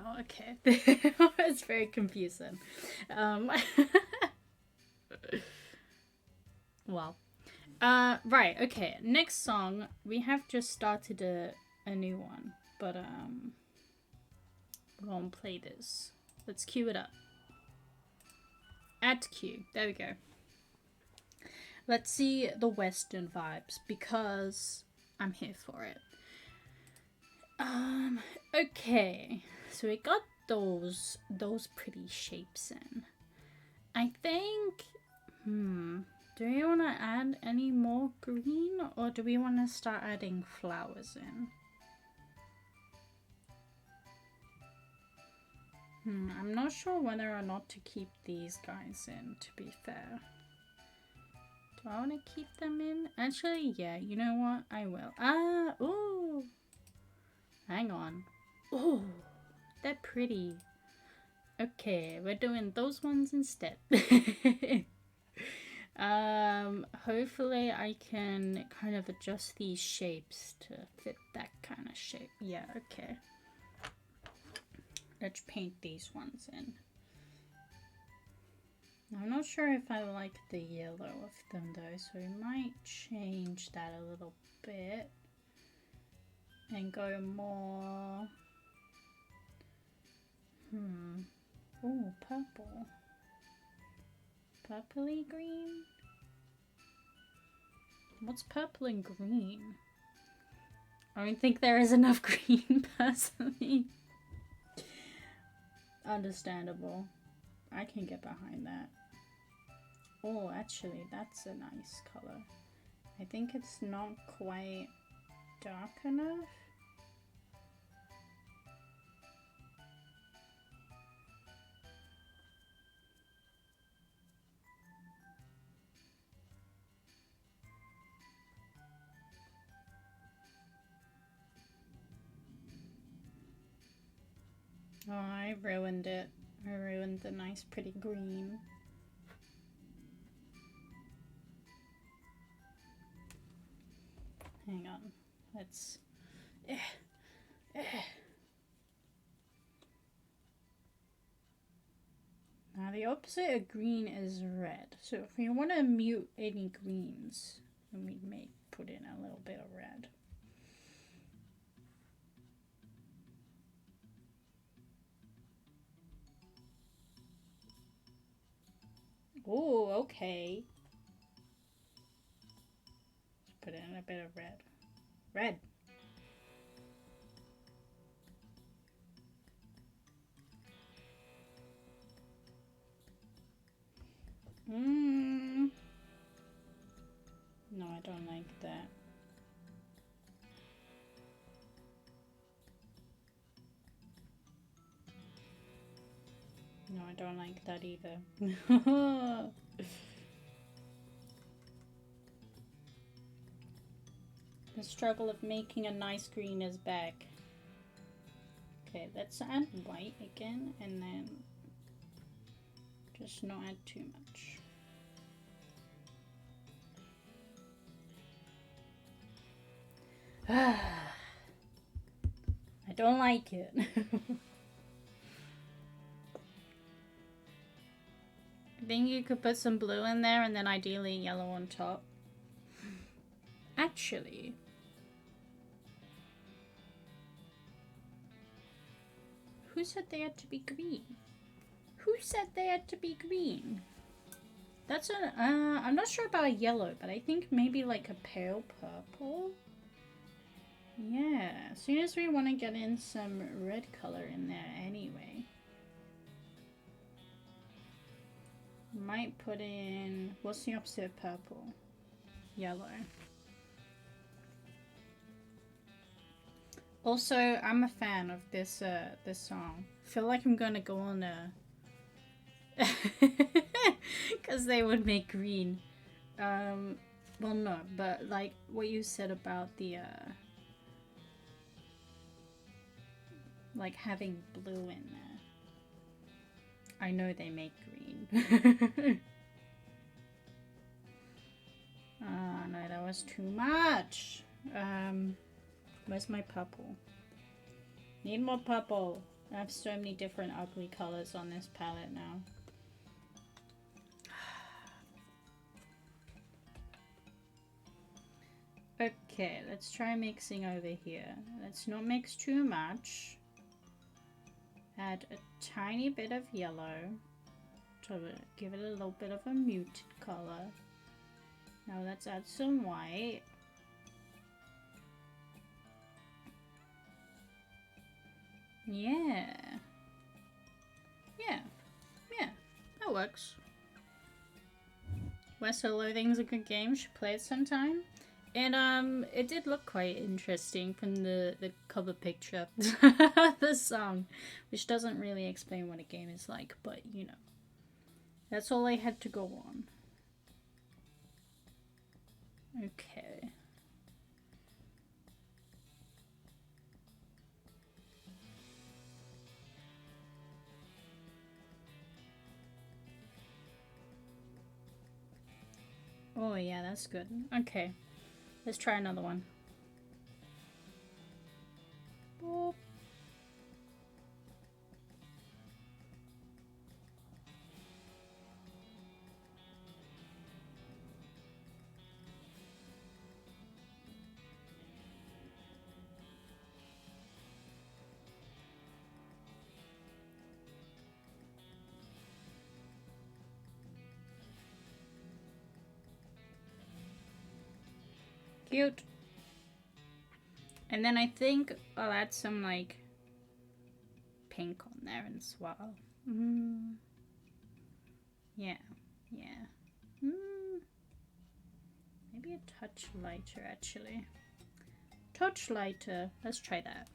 Oh, okay. It's very confusing. Well. Right, okay. Next song, we have just started a new one, but we won't play this. Let's cue it up. Add to queue. There we go. Let's see the Western vibes because I'm here for it. Okay. So we got those pretty shapes in. I think, do we want to add any more green or do we want to start adding flowers in? I'm not sure whether or not to keep these guys in, to be fair. Do I want to keep them in? Actually, yeah, you know what? I will. Ooh. Hang on. Ooh, they're pretty. Okay, we're doing those ones instead. Hopefully I can kind of adjust these shapes to fit that kind of shape. Yeah, okay. Let's paint these ones in. I'm not sure if I like the yellow of them though, so we might change that a little bit and go more. Oh, purple. Purpley green? What's purple and green? I don't think there is enough green, personally. Understandable. I can get behind that. Oh, actually, that's a nice color. I think it's not quite dark enough. Oh, I ruined it. I ruined the nice pretty green. Hang on. Let's... Now the opposite of green is red. So if we want to mute any greens, then we may put in a little bit of red. Oh, okay. Let's put in a bit of red. Red. No, I don't like that. No, I don't like that either. The struggle of making a nice green is back. Okay, let's add white again and then just not add too much. I don't like it. I think you could put some blue in there and then ideally yellow on top. Actually, who said they had to be green? Who said they had to be green? That's a, I'm not sure about a yellow, but I think maybe like a pale purple. Yeah, as soon as we want to get in some red color in there anyway. Might put in, what's the opposite of purple? Yellow. Also, I'm a fan of this this song. I feel like I'm gonna go on a because they would make green. Well, no, but like what you said about the like having blue in there. I know they make green. Oh no, that was too much. Where's my purple? Need more purple. I have so many different ugly colors on this palette now. Okay, let's try mixing over here. Let's not mix too much. Add a tiny bit of yellow to give it a little bit of a muted color. Now let's add some white. Yeah. Yeah. Yeah. That works. West of Loathing's a good game. Should play it sometime. And it did look quite interesting from the cover picture. The song, which doesn't really explain what a game is like, but you know. That's all I had to go on. Okay. Oh yeah, that's good. Okay. Let's try another one. Boop. Cute. And then I think I'll add some like pink on there as well. Yeah, yeah. Maybe a touch lighter actually. Touch lighter. Let's try that.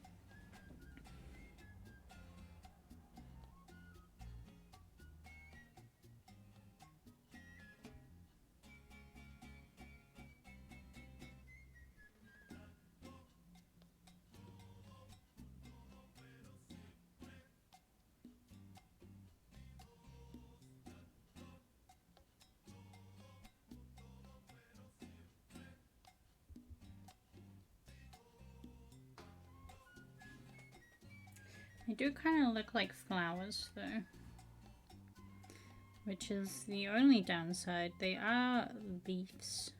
They do kind of look like flowers though, which is the only downside. They are leaves.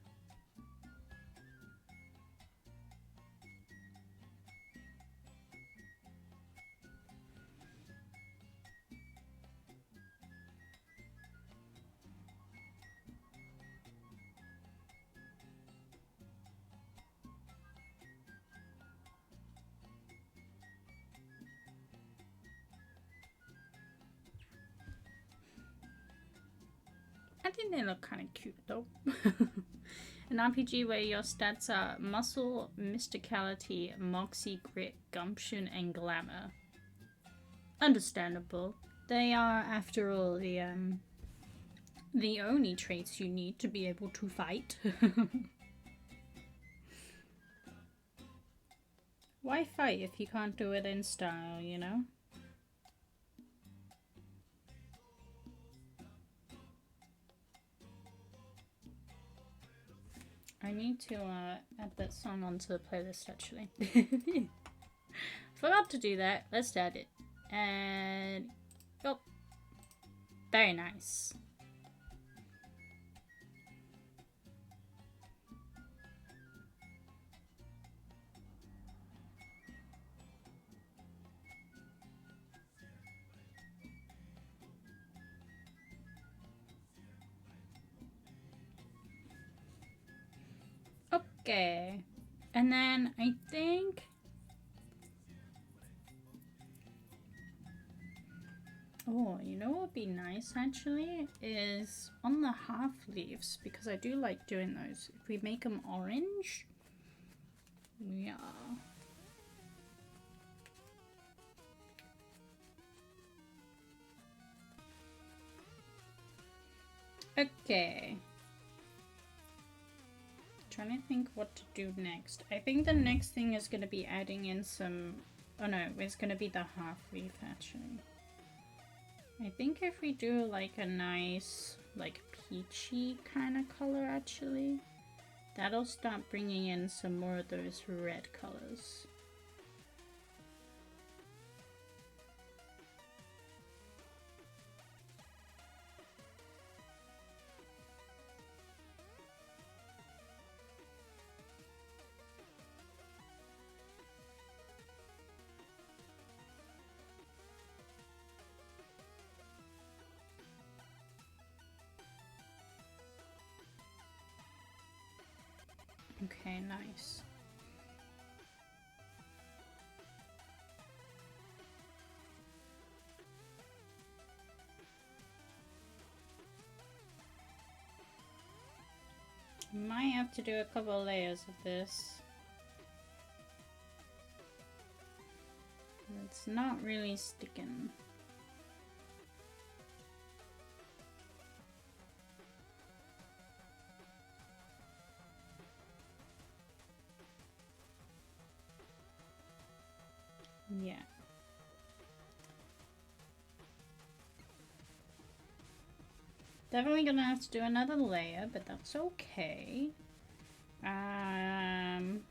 I think they look kind of cute though. An RPG where your stats are muscle, mysticality, moxie, grit, gumption, and glamour. Understandable. They are, after all, the only traits you need to be able to fight. Why fight if you can't do it in style, you know? I need to add that song onto the playlist actually. Forgot to do that. Let's add it. And oh, very nice. Okay, and then I think Oh, you know what would be nice actually is on the half leaves, because I do like doing those. If we make them orange, yeah. Okay. Trying to think what to do next. I think the next thing is going to be adding in some... Oh no, it's going to be the half leaf actually. I think if we do like a nice like peachy kind of color actually, that'll start bringing in some more of those red colors. Okay, nice. Might have to do a couple layers of this. It's not really sticking. Yeah. Definitely gonna have to do another layer, but that's okay. I'm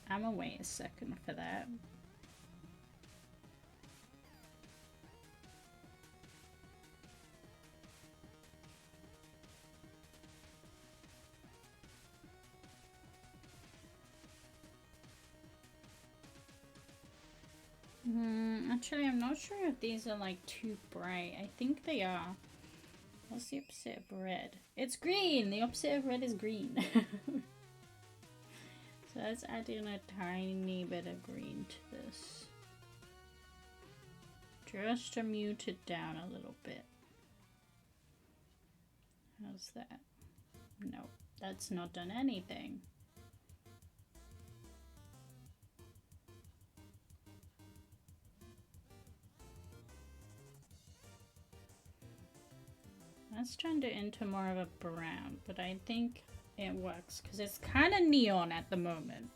gonna wait a second for that. Actually, I'm not sure if these are like too bright. I think they are. What's the opposite of red? It's green! The opposite of red is green. So let's add in a tiny bit of green to this. Just to mute it down a little bit. How's that? No, that's not done anything. Let's turn it into more of a brown, but I think it works because it's kind of neon at the moment.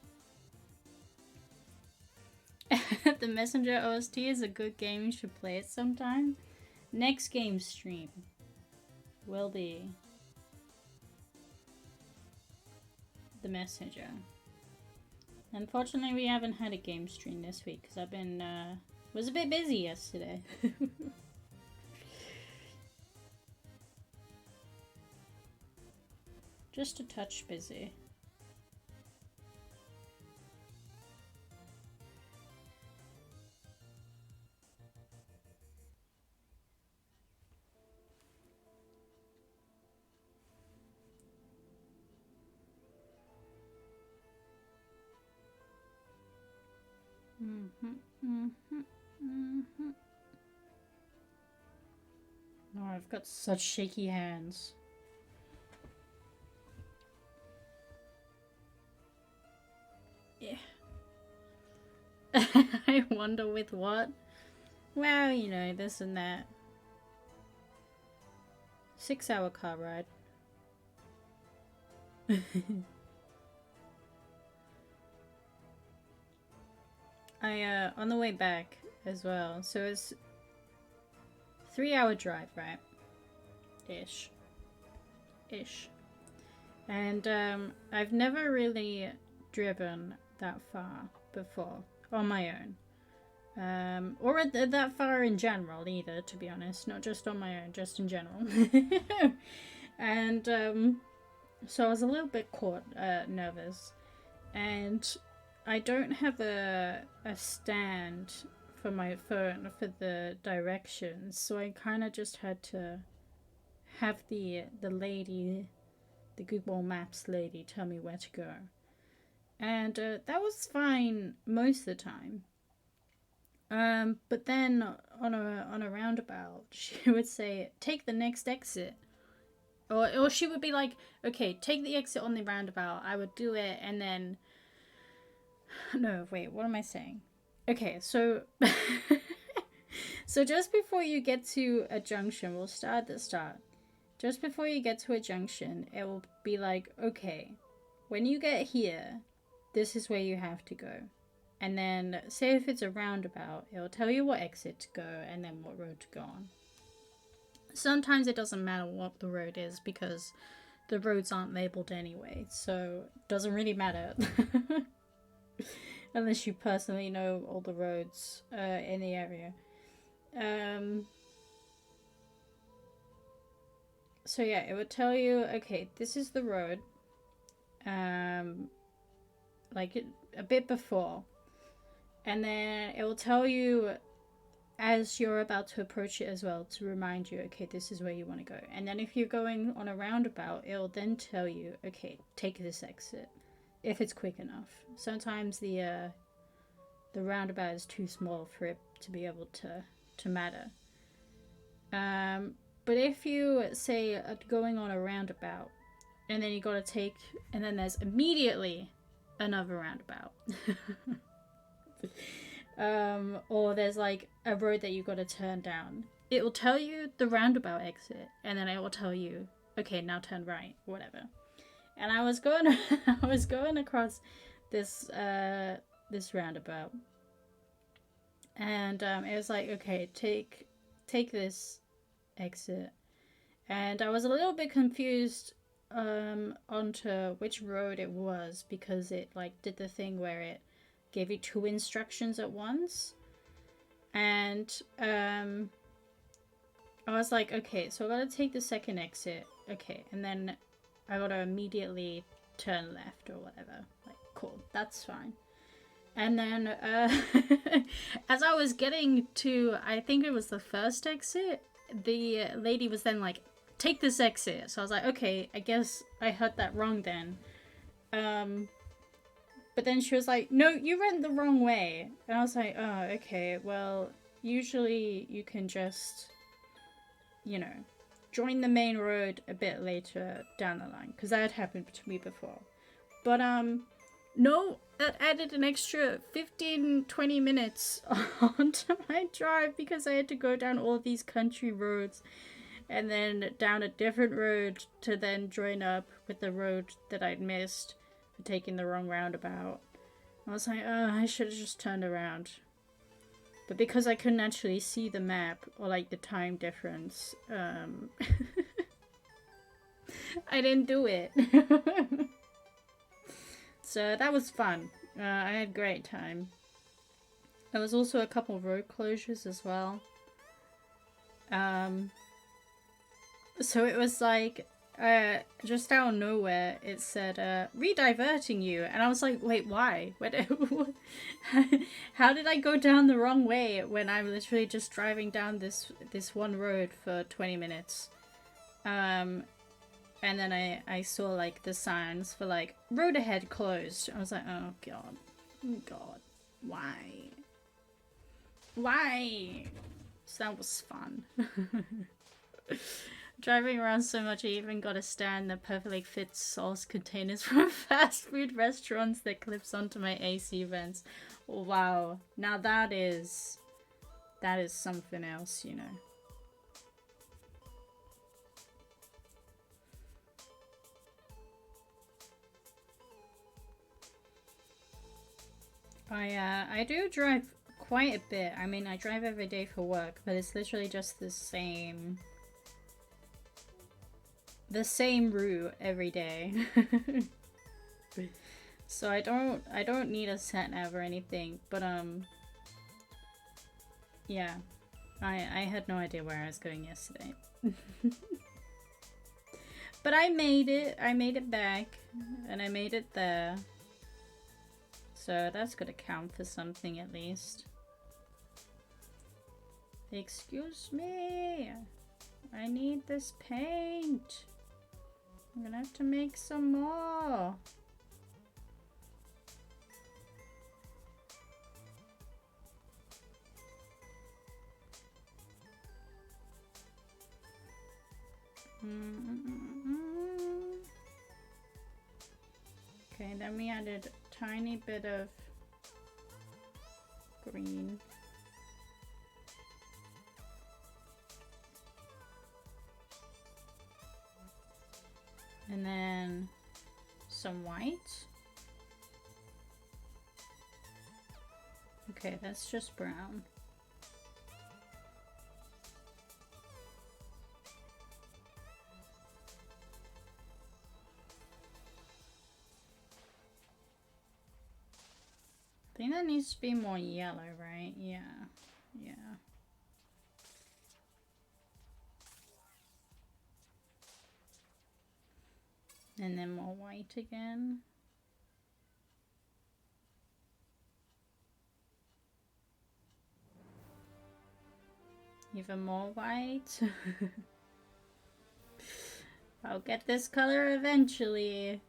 The Messenger OST is a good game. You should play it sometime. Next game stream will be The Messenger. Unfortunately, we haven't had a game stream this week because I've been was a bit busy yesterday. Just a touch busy. Oh, I've got such shaky hands. Yeah. I wonder with what? Well, you know, this and that. 6-hour car ride. On the way back as well. So it's 3-hour drive, right? Ish. And I've never really driven that far before on my own. Or that far in general either, to be honest. Not just on my own, just in general. And so I was a little bit nervous. And I don't have a stand for my phone for the directions, so I kind of just had to have the lady, the Google Maps lady, tell me where to go. And that was fine most of the time. But then on a roundabout, she would say, "Take the next exit," or she would be like, "Okay, take the exit on the roundabout." I would do it, and then no, wait, what am I saying? Okay, so so just before you get to a junction, we'll start at the start. Just before you get to a junction, it will be like, okay, when you get here, this is where you have to go. And then, say if it's a roundabout, it will tell you what exit to go and then what road to go on. Sometimes it doesn't matter what the road is because the roads aren't labeled anyway, so it doesn't really matter. Unless you personally know all the roads in the area. So yeah, it would tell you, okay, this is the road. Like a bit before. And then it will tell you as you're about to approach it as well to remind you, okay, this is where you want to go. And then if you're going on a roundabout, it will then tell you, okay, take this exit. If it's quick enough. Sometimes the roundabout is too small for it to be able to matter. But if you say going on a roundabout, and then you gotta take, and then there's immediately another roundabout. Or there's like a road that you gotta turn down. It will tell you the roundabout exit, and then it will tell you, okay, now turn right, whatever. And I was going across this this roundabout, and it was like, okay, take this exit, and I was a little bit confused onto which road it was because it like did the thing where it gave you two instructions at once, and I was like, okay, so I gotta take the second exit, okay, and then I gotta immediately turn left or whatever. Like, cool, that's fine. And then as I was getting to, I think it was the first exit, the lady was then like, take this exit. So I was like, okay, I guess I heard that wrong then. But then she was like, no, you went the wrong way. And I was like, oh, okay, well, usually you can just, you know, join the main road a bit later down the line. Because that had happened to me before. But, no, that added an extra 15-20 minutes onto my drive because I had to go down all these country roads and then down a different road to then join up with the road that I'd missed for taking the wrong roundabout. I was like, oh, I should have just turned around. But because I couldn't actually see the map or like the time difference, I didn't do it. So that was fun. I had a great time. There was also a couple of road closures as well. So it was like, just out of nowhere, it said, rediverting you. And I was like, wait, why? How did I go down the wrong way when I'm literally just driving down this one road for 20 minutes? And then I saw like the signs for like road ahead closed. I was like, oh god. Oh god. Why? Why? So that was fun. Driving around so much I even got a stand that perfectly fits sauce containers from fast food restaurants that clips onto my AC vents. Wow. Now that is something else, you know. I do drive quite a bit. I mean, I drive every day for work, but it's literally just the same route every day. So I don't need a sat nav or anything, but yeah. I had no idea where I was going yesterday. But I made it. I made it back and I made it there. So that's gonna count for something at least. Excuse me. I need this paint. I'm gonna have to make some more. Okay, then we added a tiny bit of green. And then some white. Okay, that's just brown. I think that needs to be more yellow, right? Yeah, yeah. And then more white again. Even more white. I'll get this color eventually.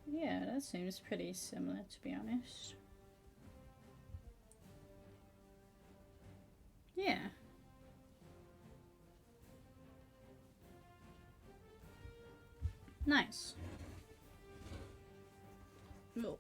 Yeah, that seems pretty similar, to be honest. Yeah. Nice. Oh.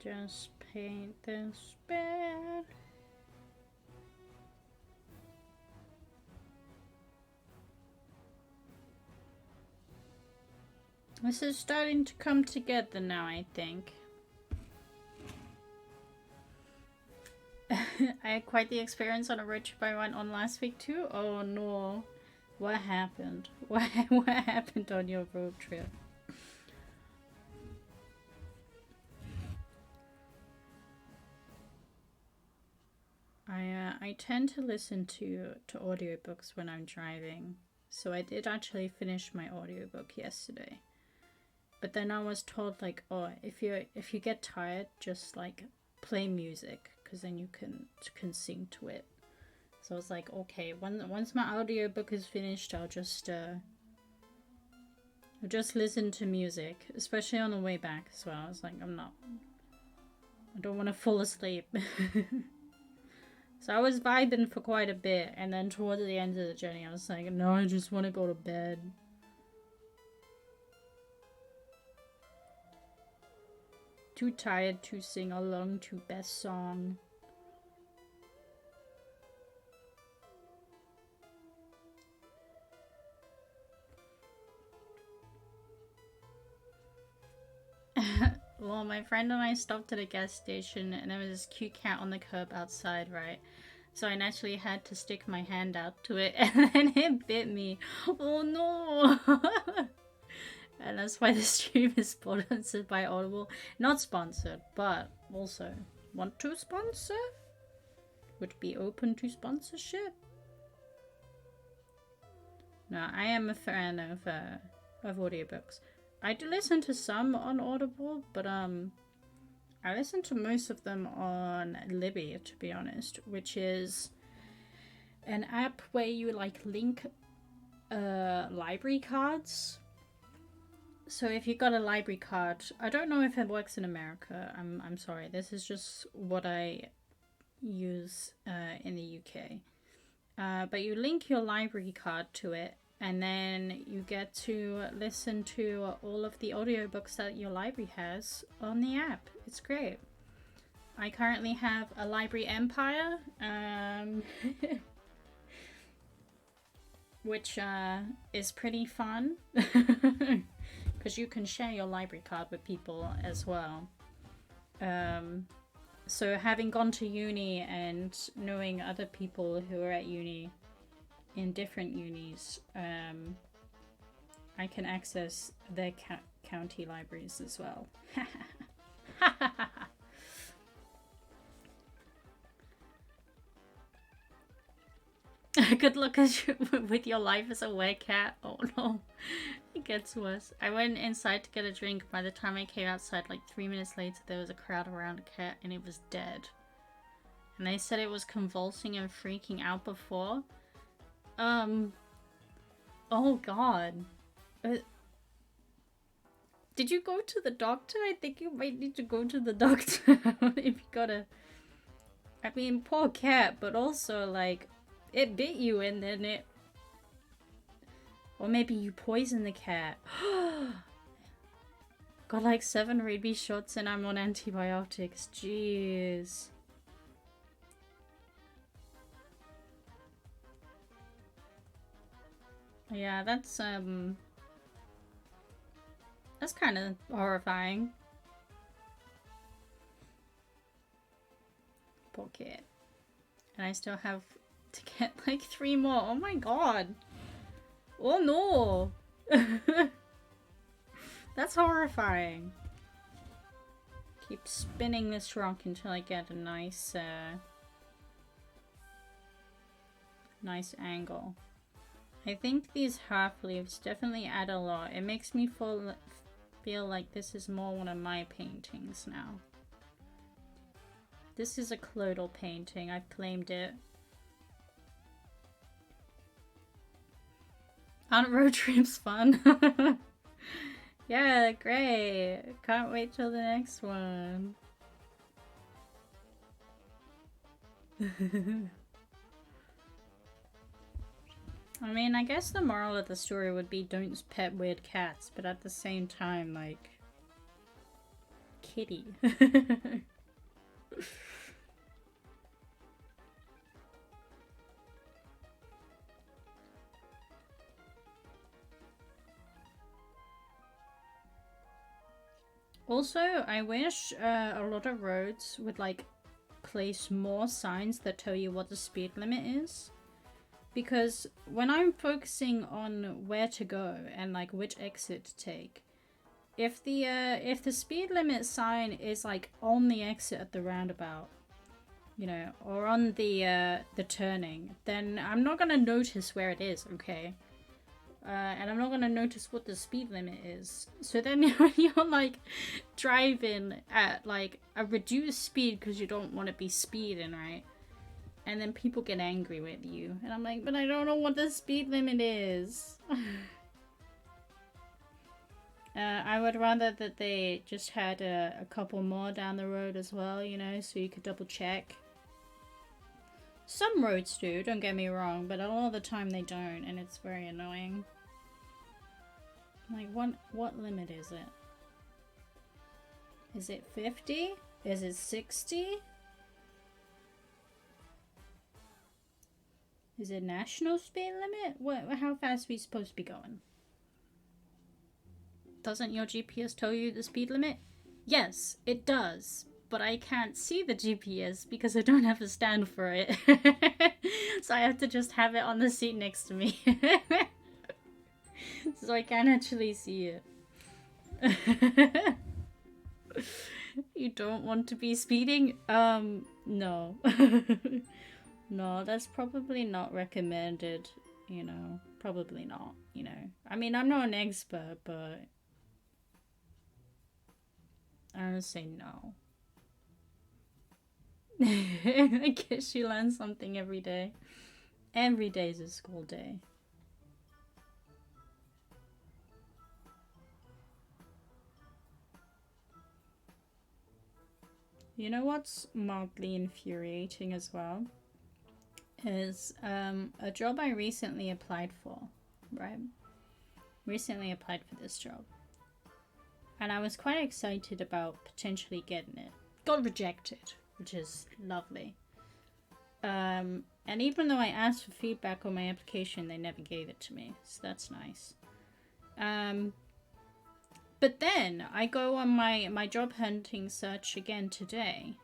Just paint this bed. This is starting to come together now, I think. I had quite the experience on a road trip I went on last week too. Oh no. What happened? What happened on your road trip? I tend to listen to audiobooks when I'm driving. So I did actually finish my audiobook yesterday. But then I was told like, oh, if you get tired, just like play music, because then you can sing to it. So I was like, okay, once my audiobook is finished, I'll just listen to music, especially on the way back as well. I was like, I don't want to fall asleep. So I was vibing for quite a bit, and then towards the end of the journey, I was like, no, I just want to go to bed. Too tired to sing along to best song. Well, my friend and I stopped at a gas station and there was this cute cat on the curb outside, right? So I naturally had to stick my hand out to it and then it bit me. Oh no! And that's why the stream is sponsored by Audible. Not sponsored, but also want to sponsor? Would be open to sponsorship. No, I am a fan of audiobooks. I do listen to some on Audible, but I listen to most of them on Libby, to be honest, which is an app where you like link library cards. So if you got a library card, I don't know if it works in America. I'm sorry. This is just what I use in the UK. But you link your library card to it, and then you get to listen to all of the audiobooks that your library has on the app. It's great. I currently have a Library Empire, which is pretty fun because you can share your library card with people as well. So having gone to uni and knowing other people who are at uni in different unis, I can access their county libraries as well. Good luck as you, with your life as a were cat. Oh no, it gets worse. I went inside to get a drink. By the time I came outside, like 3 minutes later, there was a crowd around a cat and it was dead. And they said it was convulsing and freaking out before. Oh god. Did you go to the doctor? I think you might need to go to the doctor if you gotta... I mean, poor cat, but also, like, it bit you and then it... Or maybe you poisoned the cat. Got like 7 rabies shots and I'm on antibiotics. Jeez. Yeah, that's kind of horrifying. Poor cat. And I still have to get like 3 more. Oh my god. Oh no. That's horrifying. Keep spinning this rock until I get a nice nice angle. I think these half leaves definitely add a lot. It makes me feel like this is more one of my paintings now. This is a Clodal painting. I've claimed it. Aren't road trips fun? Yeah, great. Can't wait till the next one. I mean, I guess the moral of the story would be don't pet weird cats, but at the same time, like... Kitty. Also, I wish a lot of roads would, like, place more signs that tell you what the speed limit is. Because when I'm focusing on where to go and like which exit to take, if the speed limit sign is like on the exit at the roundabout, you know, or on the turning, then I'm not gonna notice where it is, okay? And I'm not gonna notice what the speed limit is. So then when you're like driving at like a reduced speed because you don't want to be speeding, right? And then people get angry with you. And I'm like, but I don't know what the speed limit is. I would rather that they just had a couple more down the road as well, you know, so you could double check. Some roads do, don't get me wrong, but a lot of the time they don't, and it's very annoying. Like, what limit is it? Is it 50? Is it 60? Is it national speed limit? How fast are we supposed to be going? Doesn't your GPS tell you the speed limit? Yes, it does. But I can't see the GPS because I don't have a stand for it. So I have to just have it on the seat next to me. So I can't actually see it. You don't want to be speeding? No. No, that's probably not recommended, you know. Probably not, you know. I mean, I'm not an expert, but I'm gonna say no. I guess you learn something every day. Every day is a school day. You know what's mildly infuriating as well? Is a job I recently applied for, right? Recently applied for this job. And I was quite excited about potentially getting it. Got rejected, which is lovely. And even though I asked for feedback on my application, they never gave it to me. So that's nice. But then I go on my job hunting search again today.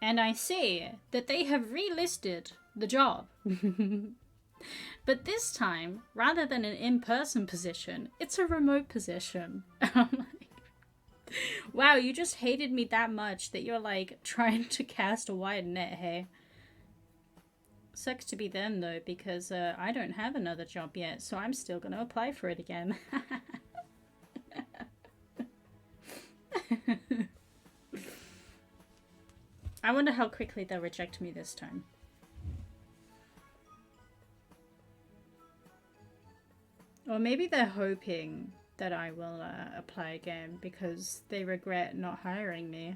And I see that they have relisted the job. But this time, rather than an in-person position, it's a remote position. I'm like, wow, you just hated me that much that you're like trying to cast a wide net, hey? Sucks to be them though, because I don't have another job yet, so I'm still gonna apply for it again. I wonder how quickly they'll reject me this time. Or maybe they're hoping that I will apply again because they regret not hiring me.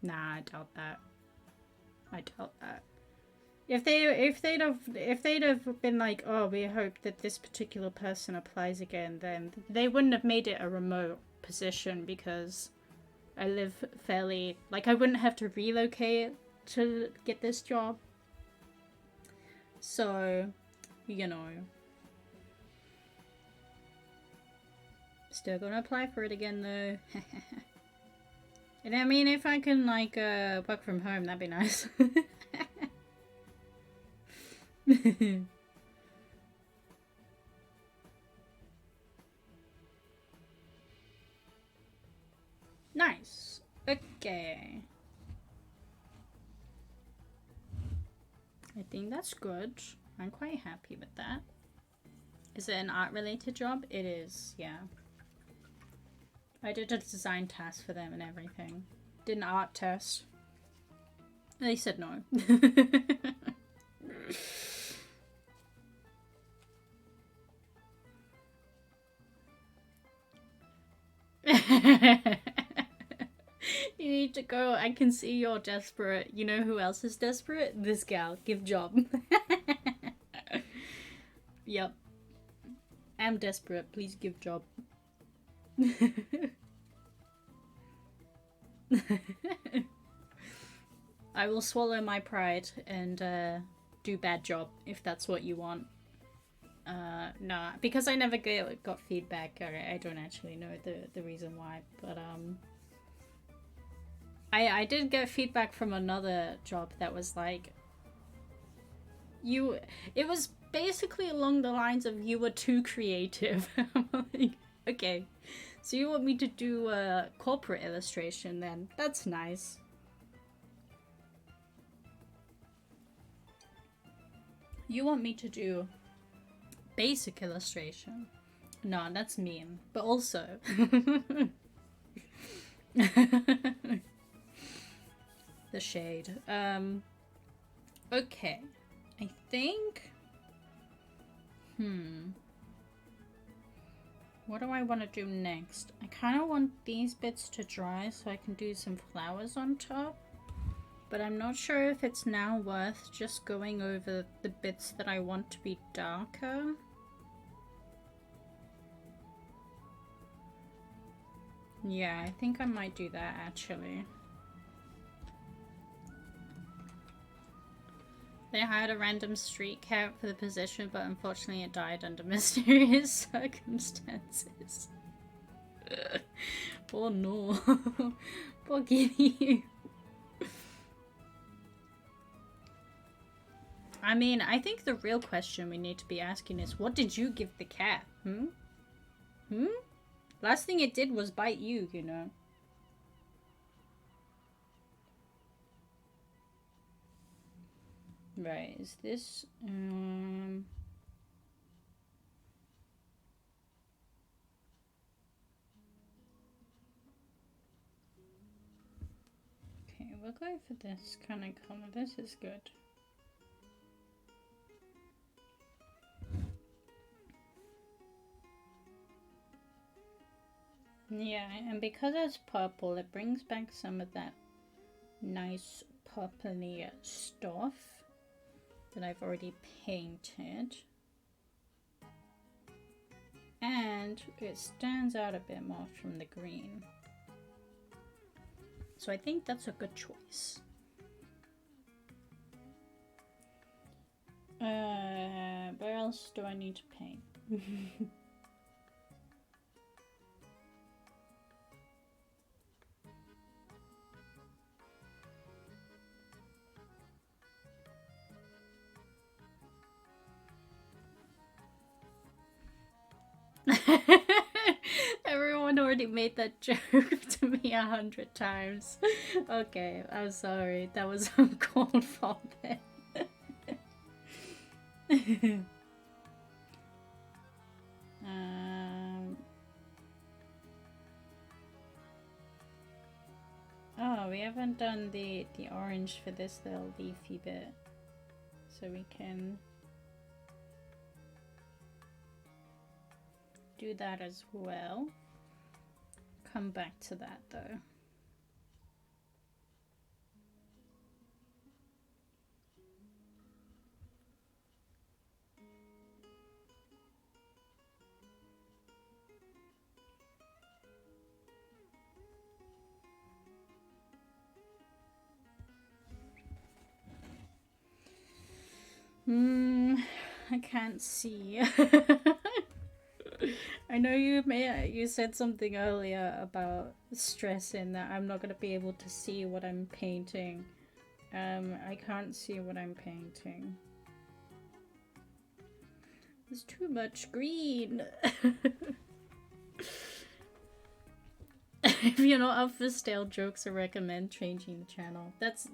Nah, I doubt that. I doubt that. If they'd have been like, oh, we hope that this particular person applies again, then they wouldn't have made it a remote position because I live fairly, like, I wouldn't have to relocate to get this job. So, you know, still gonna apply for it again though. And I mean, if I can like work from home, that'd be nice. Nice. Okay. I think that's good. I'm quite happy with that. Is it an art related job? It is, yeah. I did a design task for them and everything. Did an art test. They said no. You need to go. I can see you're desperate. You know who else is desperate? This gal. Give job. Yep. I'm desperate. Please give job. I will swallow my pride and do bad job if that's what you want. Nah, because I never got feedback. I don't actually know the reason why, but I did get feedback from another job that was like, it was basically along the lines of you were too creative. I'm like, okay, so you want me to do a corporate illustration then? That's nice. You want me to do basic illustration? No, that's mean, but also the shade. Okay. I think what do I want to do next? I kind of want these bits to dry so I can do some flowers on top. But I'm not sure if it's now worth just going over the bits that I want to be darker. Yeah, I think I might do that actually. They hired a random street cat for the position, but unfortunately it died under mysterious circumstances. Oh no. Poor kitty. I mean, I think the real question we need to be asking is, what did you give the cat? Last thing it did was bite you, you know. Right, is this, okay, we'll go for this kind of color. This is good. Yeah, and because it's purple, it brings back some of that nice purpley stuff that I've already painted. And it stands out a bit more from the green. So I think that's a good choice. Where else do I need to paint? Everyone already made that joke to me 100 times. Okay, I'm sorry. That was uncalled for then. Oh, we haven't done the orange for this little leafy bit. So we can do that as well. Come back to that though. I can't see. I know you said something earlier about stressing that I'm not gonna be able to see what I'm painting. I can't see what I'm painting. There's too much green. If you're not up for stale jokes, I recommend changing the channel. That's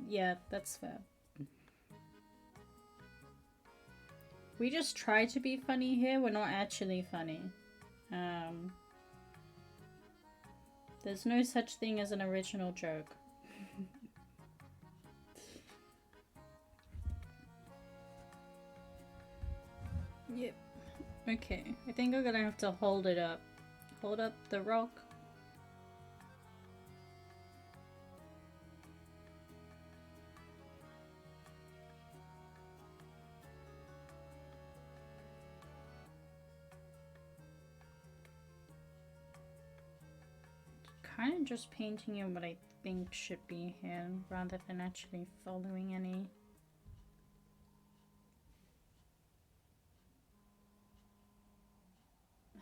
fair. We just try to be funny here, we're not actually funny. There's no such thing as an original joke. Yep. Okay, I think I'm gonna have to hold it up. Hold up the rock. Kind of just painting in what I think should be here rather than actually following any.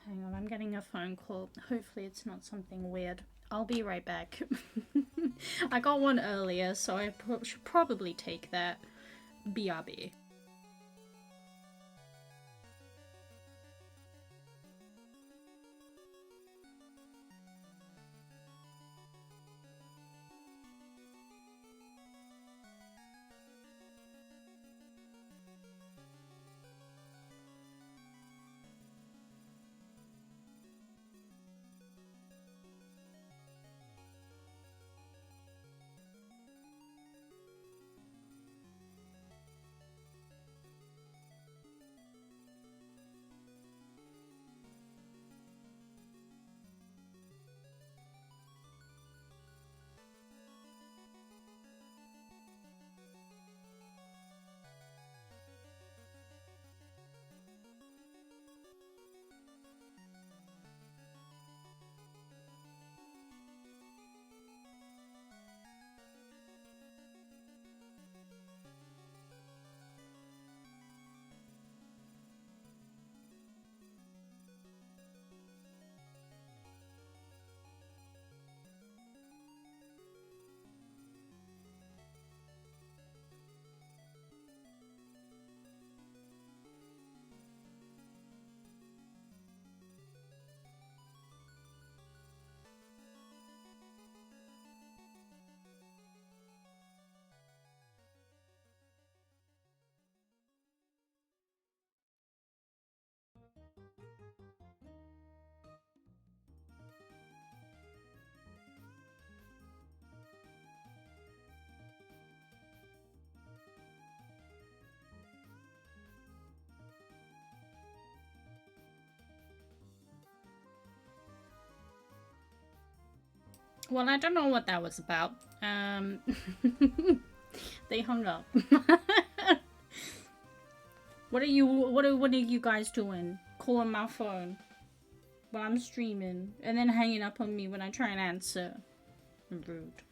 Hang on, I'm getting a phone call. Hopefully it's not something weird. I'll be right back. I got one earlier, so I should probably take that. BRB. Well, I don't know what that was about. They hung up. What are you guys doing? Calling my phone while I'm streaming and then hanging up on me when I try and answer. Rude.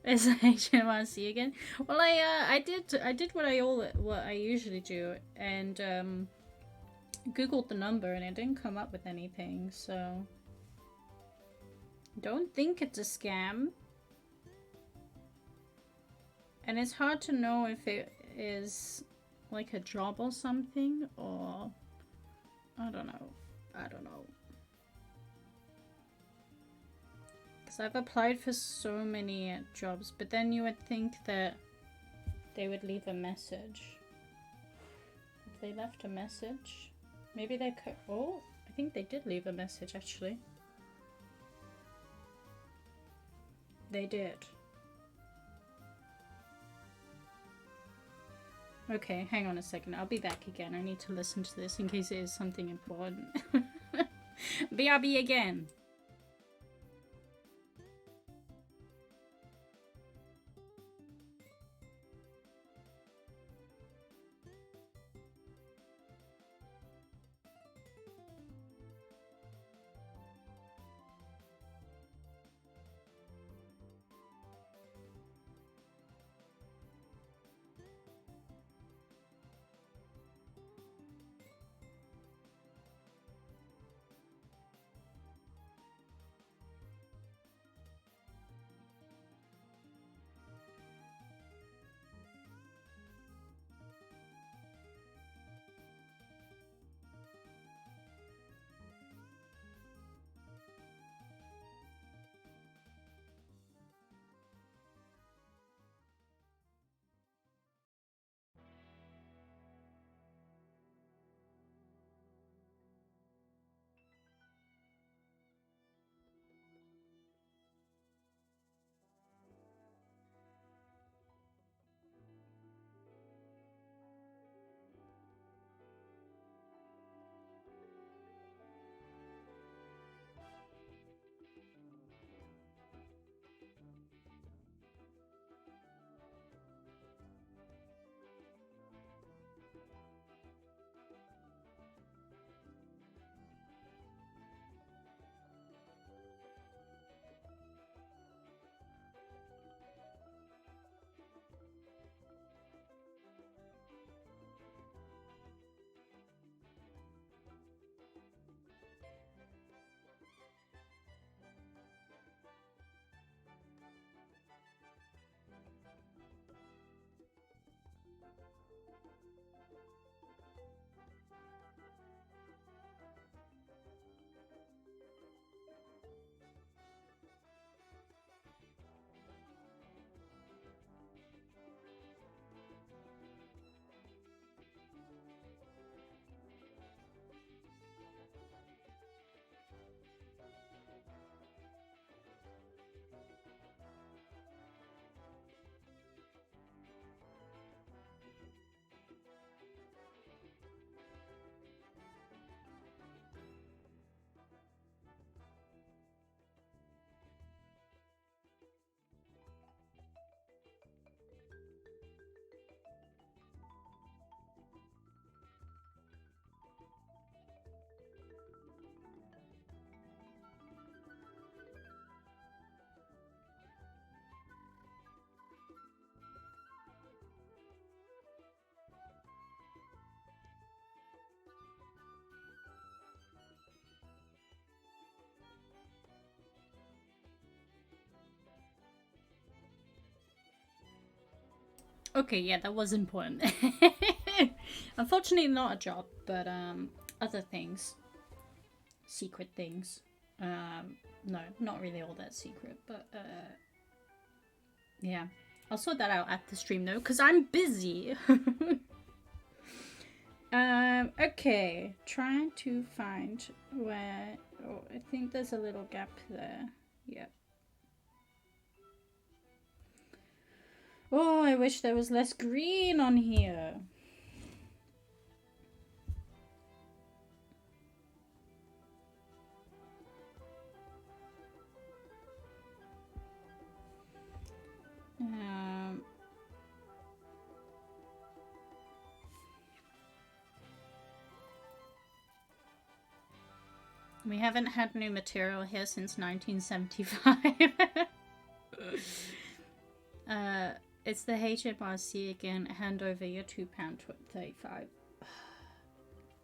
Is HMRC again? Well, I did what I usually do and Googled the number and it didn't come up with anything, so don't think it's a scam. And it's hard to know if it is like a job or something, or I don't know. Because I've applied for so many jobs, but then you would think that they would leave a message. Have they left a message? Maybe they could. Oh, I think they did leave a message actually. They did. Okay, hang on a second. I'll be back again. I need to listen to this in case it is something important. BRB again. Okay, yeah, that was important. Unfortunately, not a job, but other things, secret things. No, not really all that secret, but yeah, I'll sort that out at the stream though, because I'm busy. Okay, trying to find where. Oh, I think there's a little gap there. Yep. Oh, I wish there was less green on here. We haven't had new material here since 1975. It's the HMRC again. Hand over your £2.35.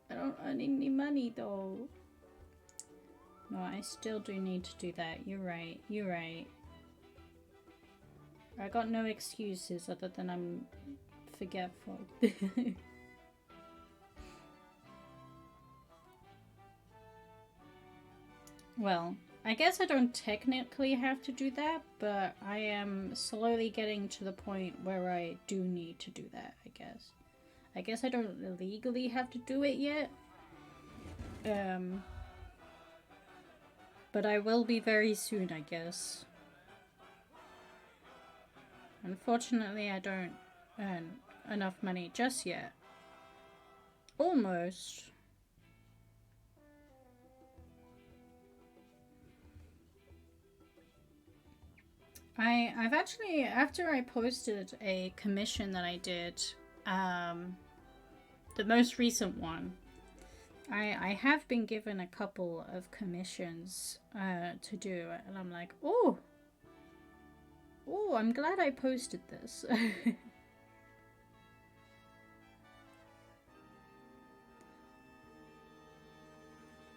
I don't earn any money though. No, I still do need to do that. You're right. You're right. I got no excuses other than I'm forgetful. Well, I guess I don't technically have to do that, but I am slowly getting to the point where I do need to do that, I guess. I guess I don't legally have to do it yet. But I will be very soon, I guess. Unfortunately, I don't earn enough money just yet. Almost. I've actually, after I posted a commission that I did, the most recent one, I have been given a couple of commissions to do, and I'm like, oh, I'm glad I posted this.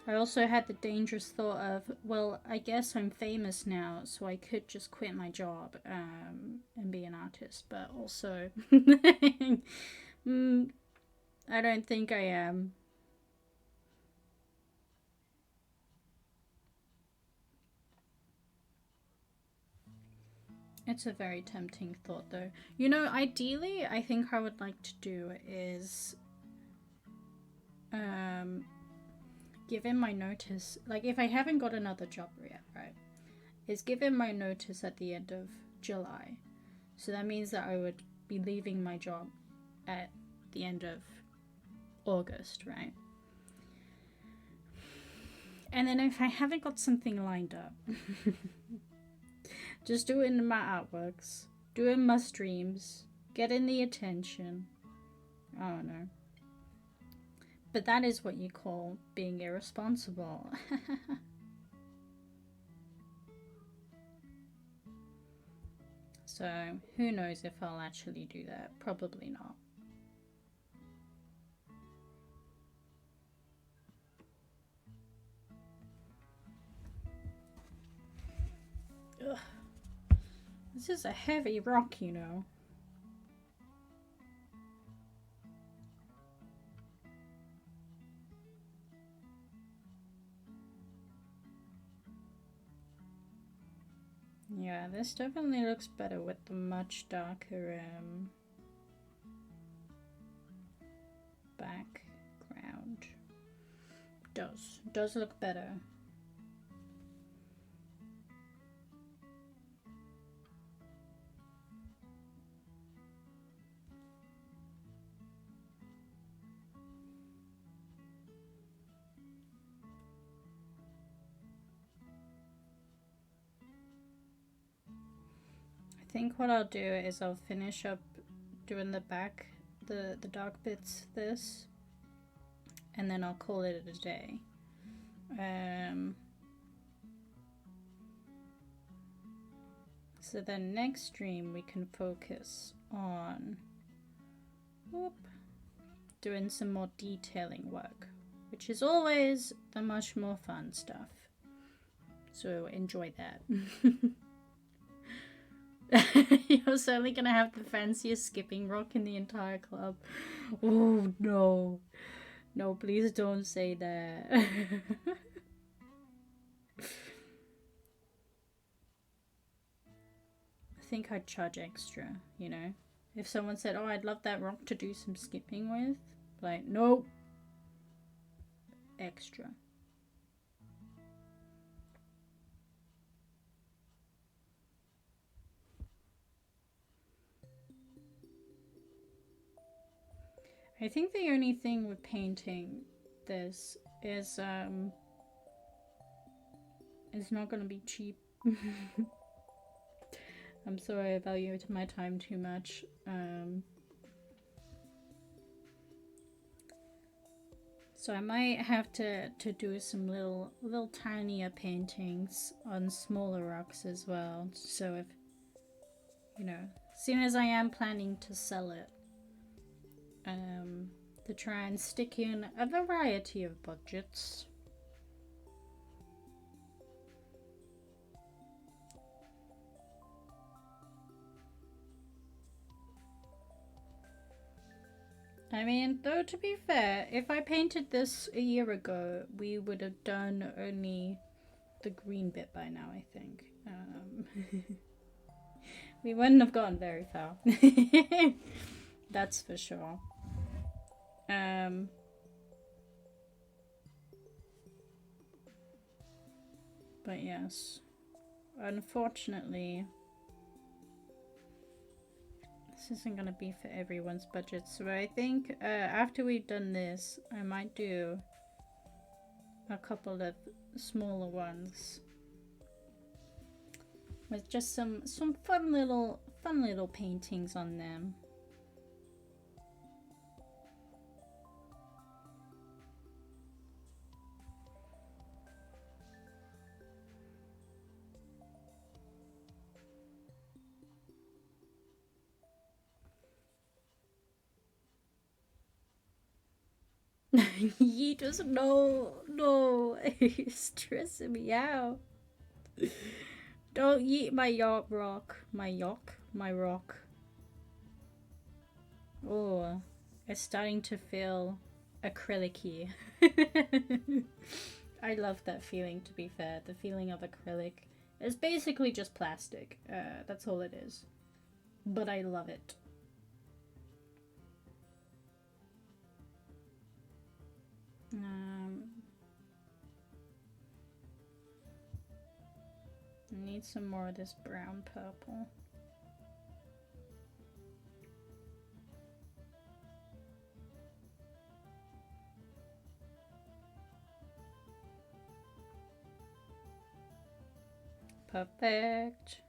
I also had the dangerous thought of, well, I guess I'm famous now, so I could just quit my job and be an artist. But also, I don't think I am. It's a very tempting thought, though. You know, ideally, I think I would like to do is give in my notice. Like, if I haven't got another job yet, right? Is give in my notice at the end of July. So that means that I would be leaving my job at the end of August, right? And then if I haven't got something lined up, just doing my artworks, doing my streams, getting the attention. I don't know. But that is what you call being irresponsible. So, who knows if I'll actually do that? Probably not. Ugh. This is a heavy rock, you know. Yeah, this definitely looks better with the much darker background. Does look better. I think what I'll do is I'll finish up doing the dark bits this, and then I'll call it a day. So then next stream we can focus on doing some more detailing work, which is always the much more fun stuff. So enjoy that. You're certainly gonna have the fanciest skipping rock in the entire club. Oh no. No, please don't say that. I think I'd charge extra, you know? If someone said, oh, I'd love that rock to do some skipping with, like, nope. Extra. I think the only thing with painting this is it's not gonna be cheap. I'm sorry I valued my time too much. So I might have to do some little tinier paintings on smaller rocks as well. So if, you know, as soon as I am planning to sell it, to try and stick in a variety of budgets. I mean, though, to be fair, if I painted this a year ago, we would have done only the green bit by now, I think. We wouldn't have gotten very far. That's for sure. But yes, unfortunately, this isn't gonna be for everyone's budget. So I think after we've done this, I might do a couple of smaller ones with just some fun little paintings on them. He doesn't know. No, he's stressing me out. Don't eat my rock. My rock. Oh, it's starting to feel acrylic-y. I love that feeling, to be fair. The feeling of acrylic. It's basically just plastic. That's all it is. But I love it. I need some more of this brown purple. Perfect.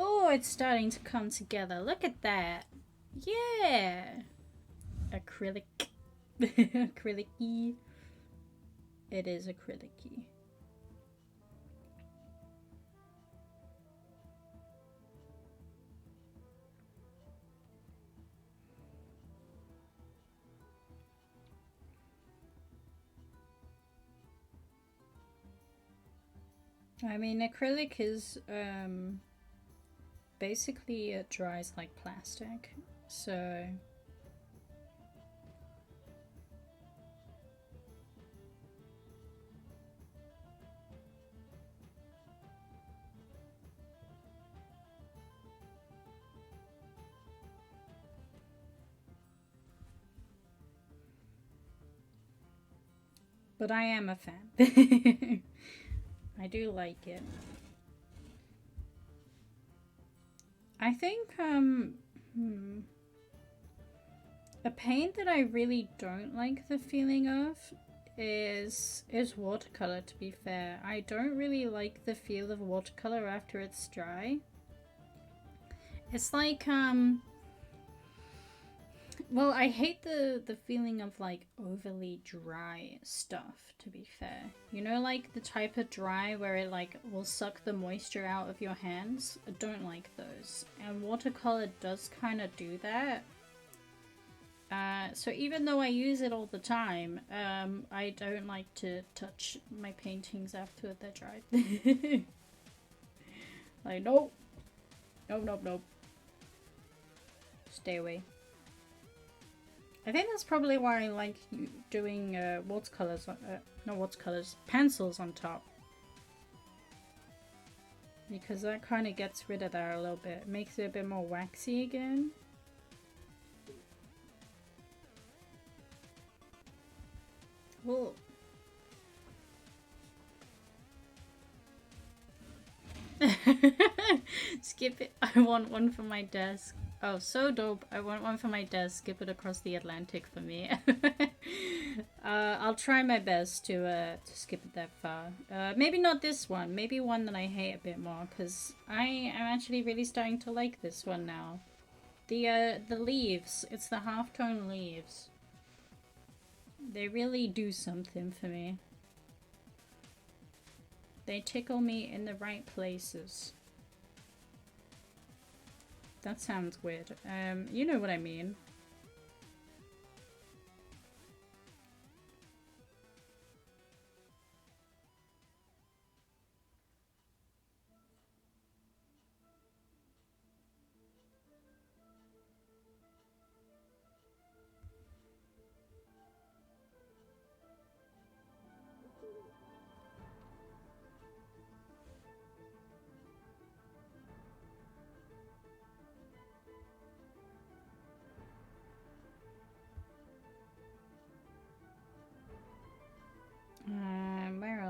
Oh, it's starting to come together. Look at that. Yeah. Acrylic. Acrylic-y. It is acrylic-y. I mean, acrylic is basically it dries like plastic, so but I am a fan. I do like it. I think a paint that I really don't like the feeling of is watercolor, to be fair. I don't really like the feel of watercolor after it's dry. It's like well, I hate the feeling of like overly dry stuff, to be fair. You know, like the type of dry where it like will suck the moisture out of your hands? I don't like those. And watercolor does kind of do that. So even though I use it all the time, I don't like to touch my paintings after they're dried. Like, nope. Nope. Stay away. I think that's probably why I like doing watercolors, not watercolors, pencils on top. Because that kind of gets rid of that a little bit. Makes it a bit more waxy again. Whoa. Skip it. I want one for my desk. Oh, so dope. I want one for my desk. Skip it across the Atlantic for me. I'll try my best to skip it that far. Maybe not this one. Maybe one that I hate a bit more, because I am actually really starting to like this one now. The leaves. It's the halftone leaves. They really do something for me. They tickle me in the right places. That sounds weird. You know what I mean.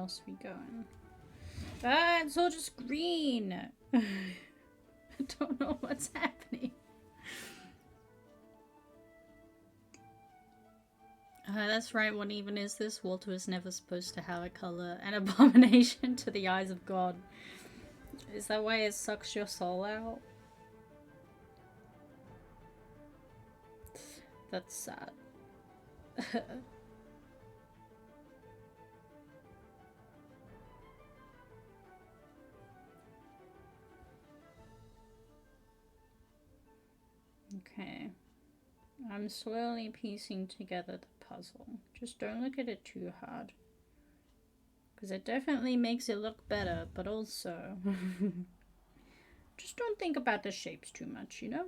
else we going? Ah, it's all just green. I don't know what's happening. That's right, what even is this? Water was never supposed to have a color. An abomination to the eyes of God. Is that why it sucks your soul out? That's sad. Okay. I'm slowly piecing together the puzzle. Just don't look at it too hard. Because it definitely makes it look better, but also... just don't think about the shapes too much, you know?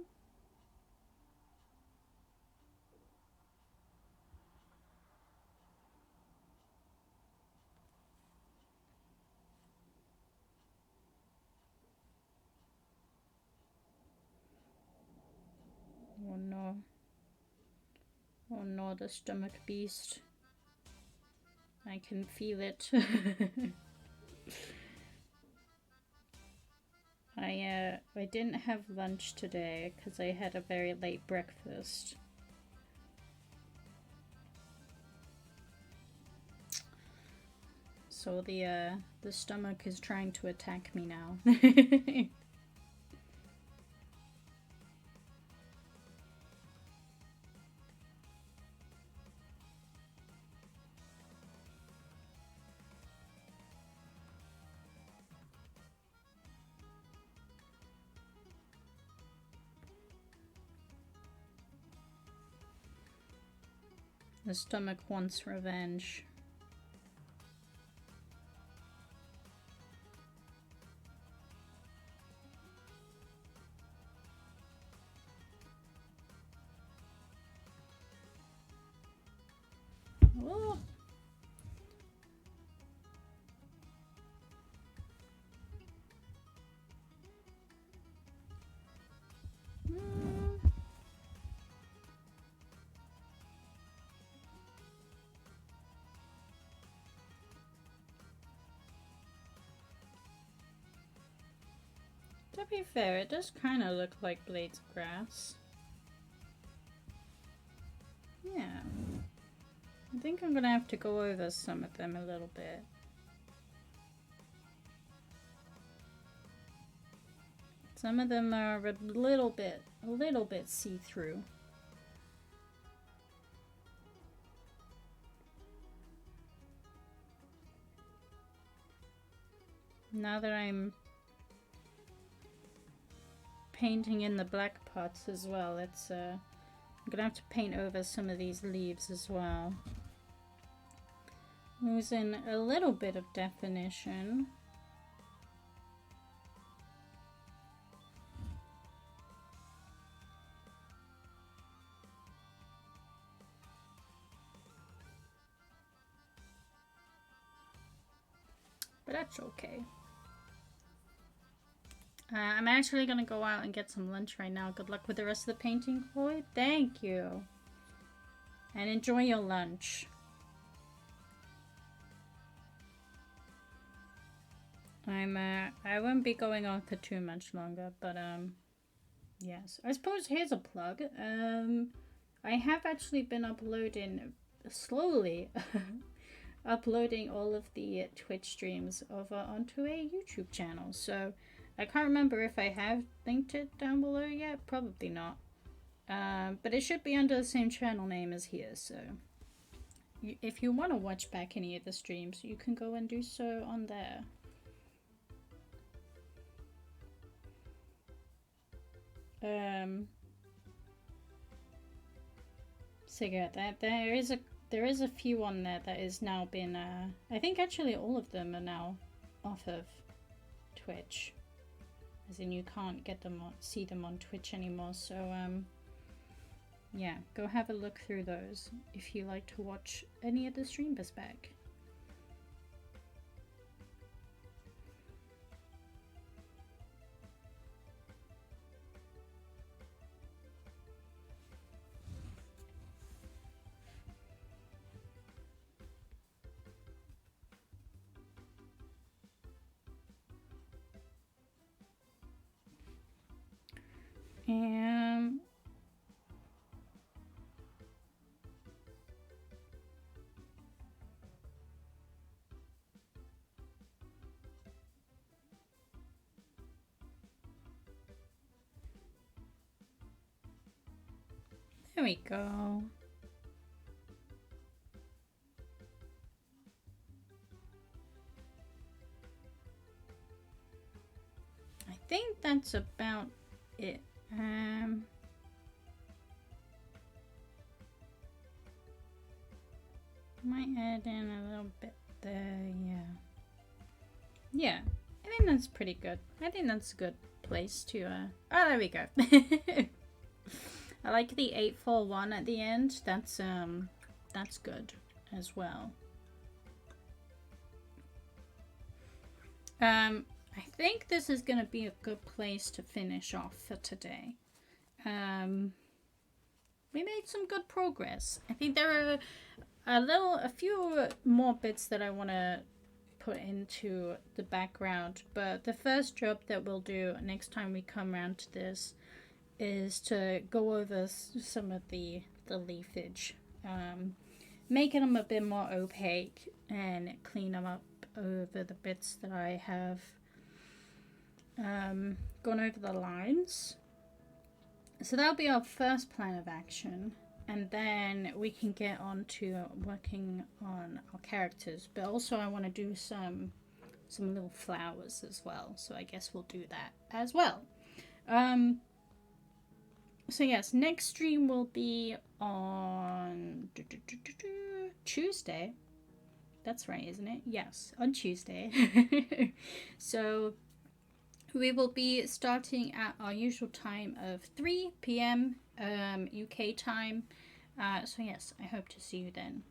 Oh no. Oh no, the stomach beast. I can feel it. I didn't have lunch today because I had a very late breakfast. So the stomach is trying to attack me now. The stomach wants revenge. Oh. To be fair, it does kind of look like blades of grass. Yeah. I think I'm gonna have to go over some of them a little bit. Some of them are a little bit see-through. Now that I'm painting in the black parts as well, it's I'm gonna have to paint over some of these leaves as well. Losing a little bit of definition. But that's okay. I'm actually gonna go out and get some lunch right now. Good luck with the rest of the painting, Chloe. Thank you. And enjoy your lunch. I won't be going on for too much longer, but yes. I suppose here's a plug. I have actually been uploading slowly uploading all of the Twitch streams over onto a YouTube channel. So I can't remember if I have linked it down below yet. Probably not. But it should be under the same channel name as here. So if you want to watch back any of the streams, you can go and do so on there. So yeah, there is a few on there that is now been I think actually all of them are now off of Twitch, as in you can't get them on, see them on Twitch anymore. So yeah, go have a look through those if you like to watch any of the streamers back. Um, there we go. I think that's about it. Might add in a little bit there, yeah. Yeah, I think that's pretty good. I think that's a good place to, oh, there we go. I like the 841 at the end. That's good as well. I think this is gonna be a good place to finish off for today. We made some good progress. I think there are a few more bits that I want to put into the background, but the first job that we'll do next time we come around to this is to go over some of the leafage, making them a bit more opaque and clean them up over the bits that I have gone over the lines. So that'll be our first plan of action, and then we can get on to working on our characters. But also I want to do some little flowers as well, so I guess we'll do that as well. So yes, next stream will be on Tuesday. That's right, isn't it? Yes, on Tuesday. So we will be starting at our usual time of 3 p.m. UK time. So yes, I hope to see you then.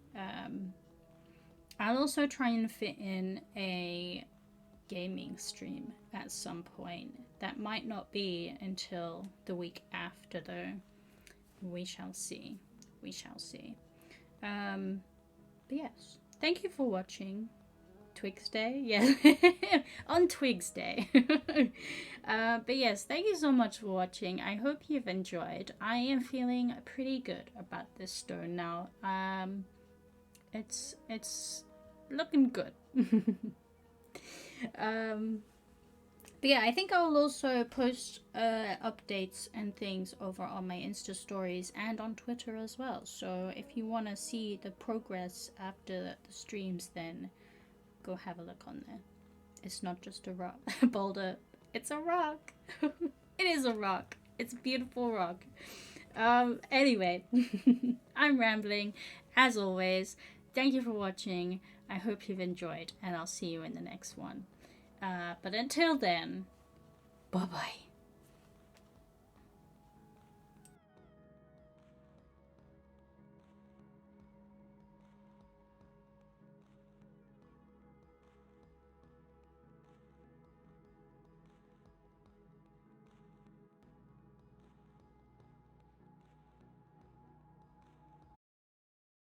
I'll also try and fit in a gaming stream at some point. That might not be until the week after, though. We shall see. We shall see. But yes, thank you for watching. Twigs Day? Yeah. On Twigs Day. But yes, thank you so much for watching. I hope you've enjoyed. I am feeling pretty good about this stone now. It's looking good. But yeah, I think I'll also post updates and things over on my Insta stories and on Twitter as well. So if you want to see the progress after the streams, then go have a look on there. It's not just a rock boulder, it's a rock. It is a rock. It's a beautiful rock. Anyway, I'm rambling as always. Thank you for watching. I hope you've enjoyed, and I'll see you in the next one. But until then, bye bye.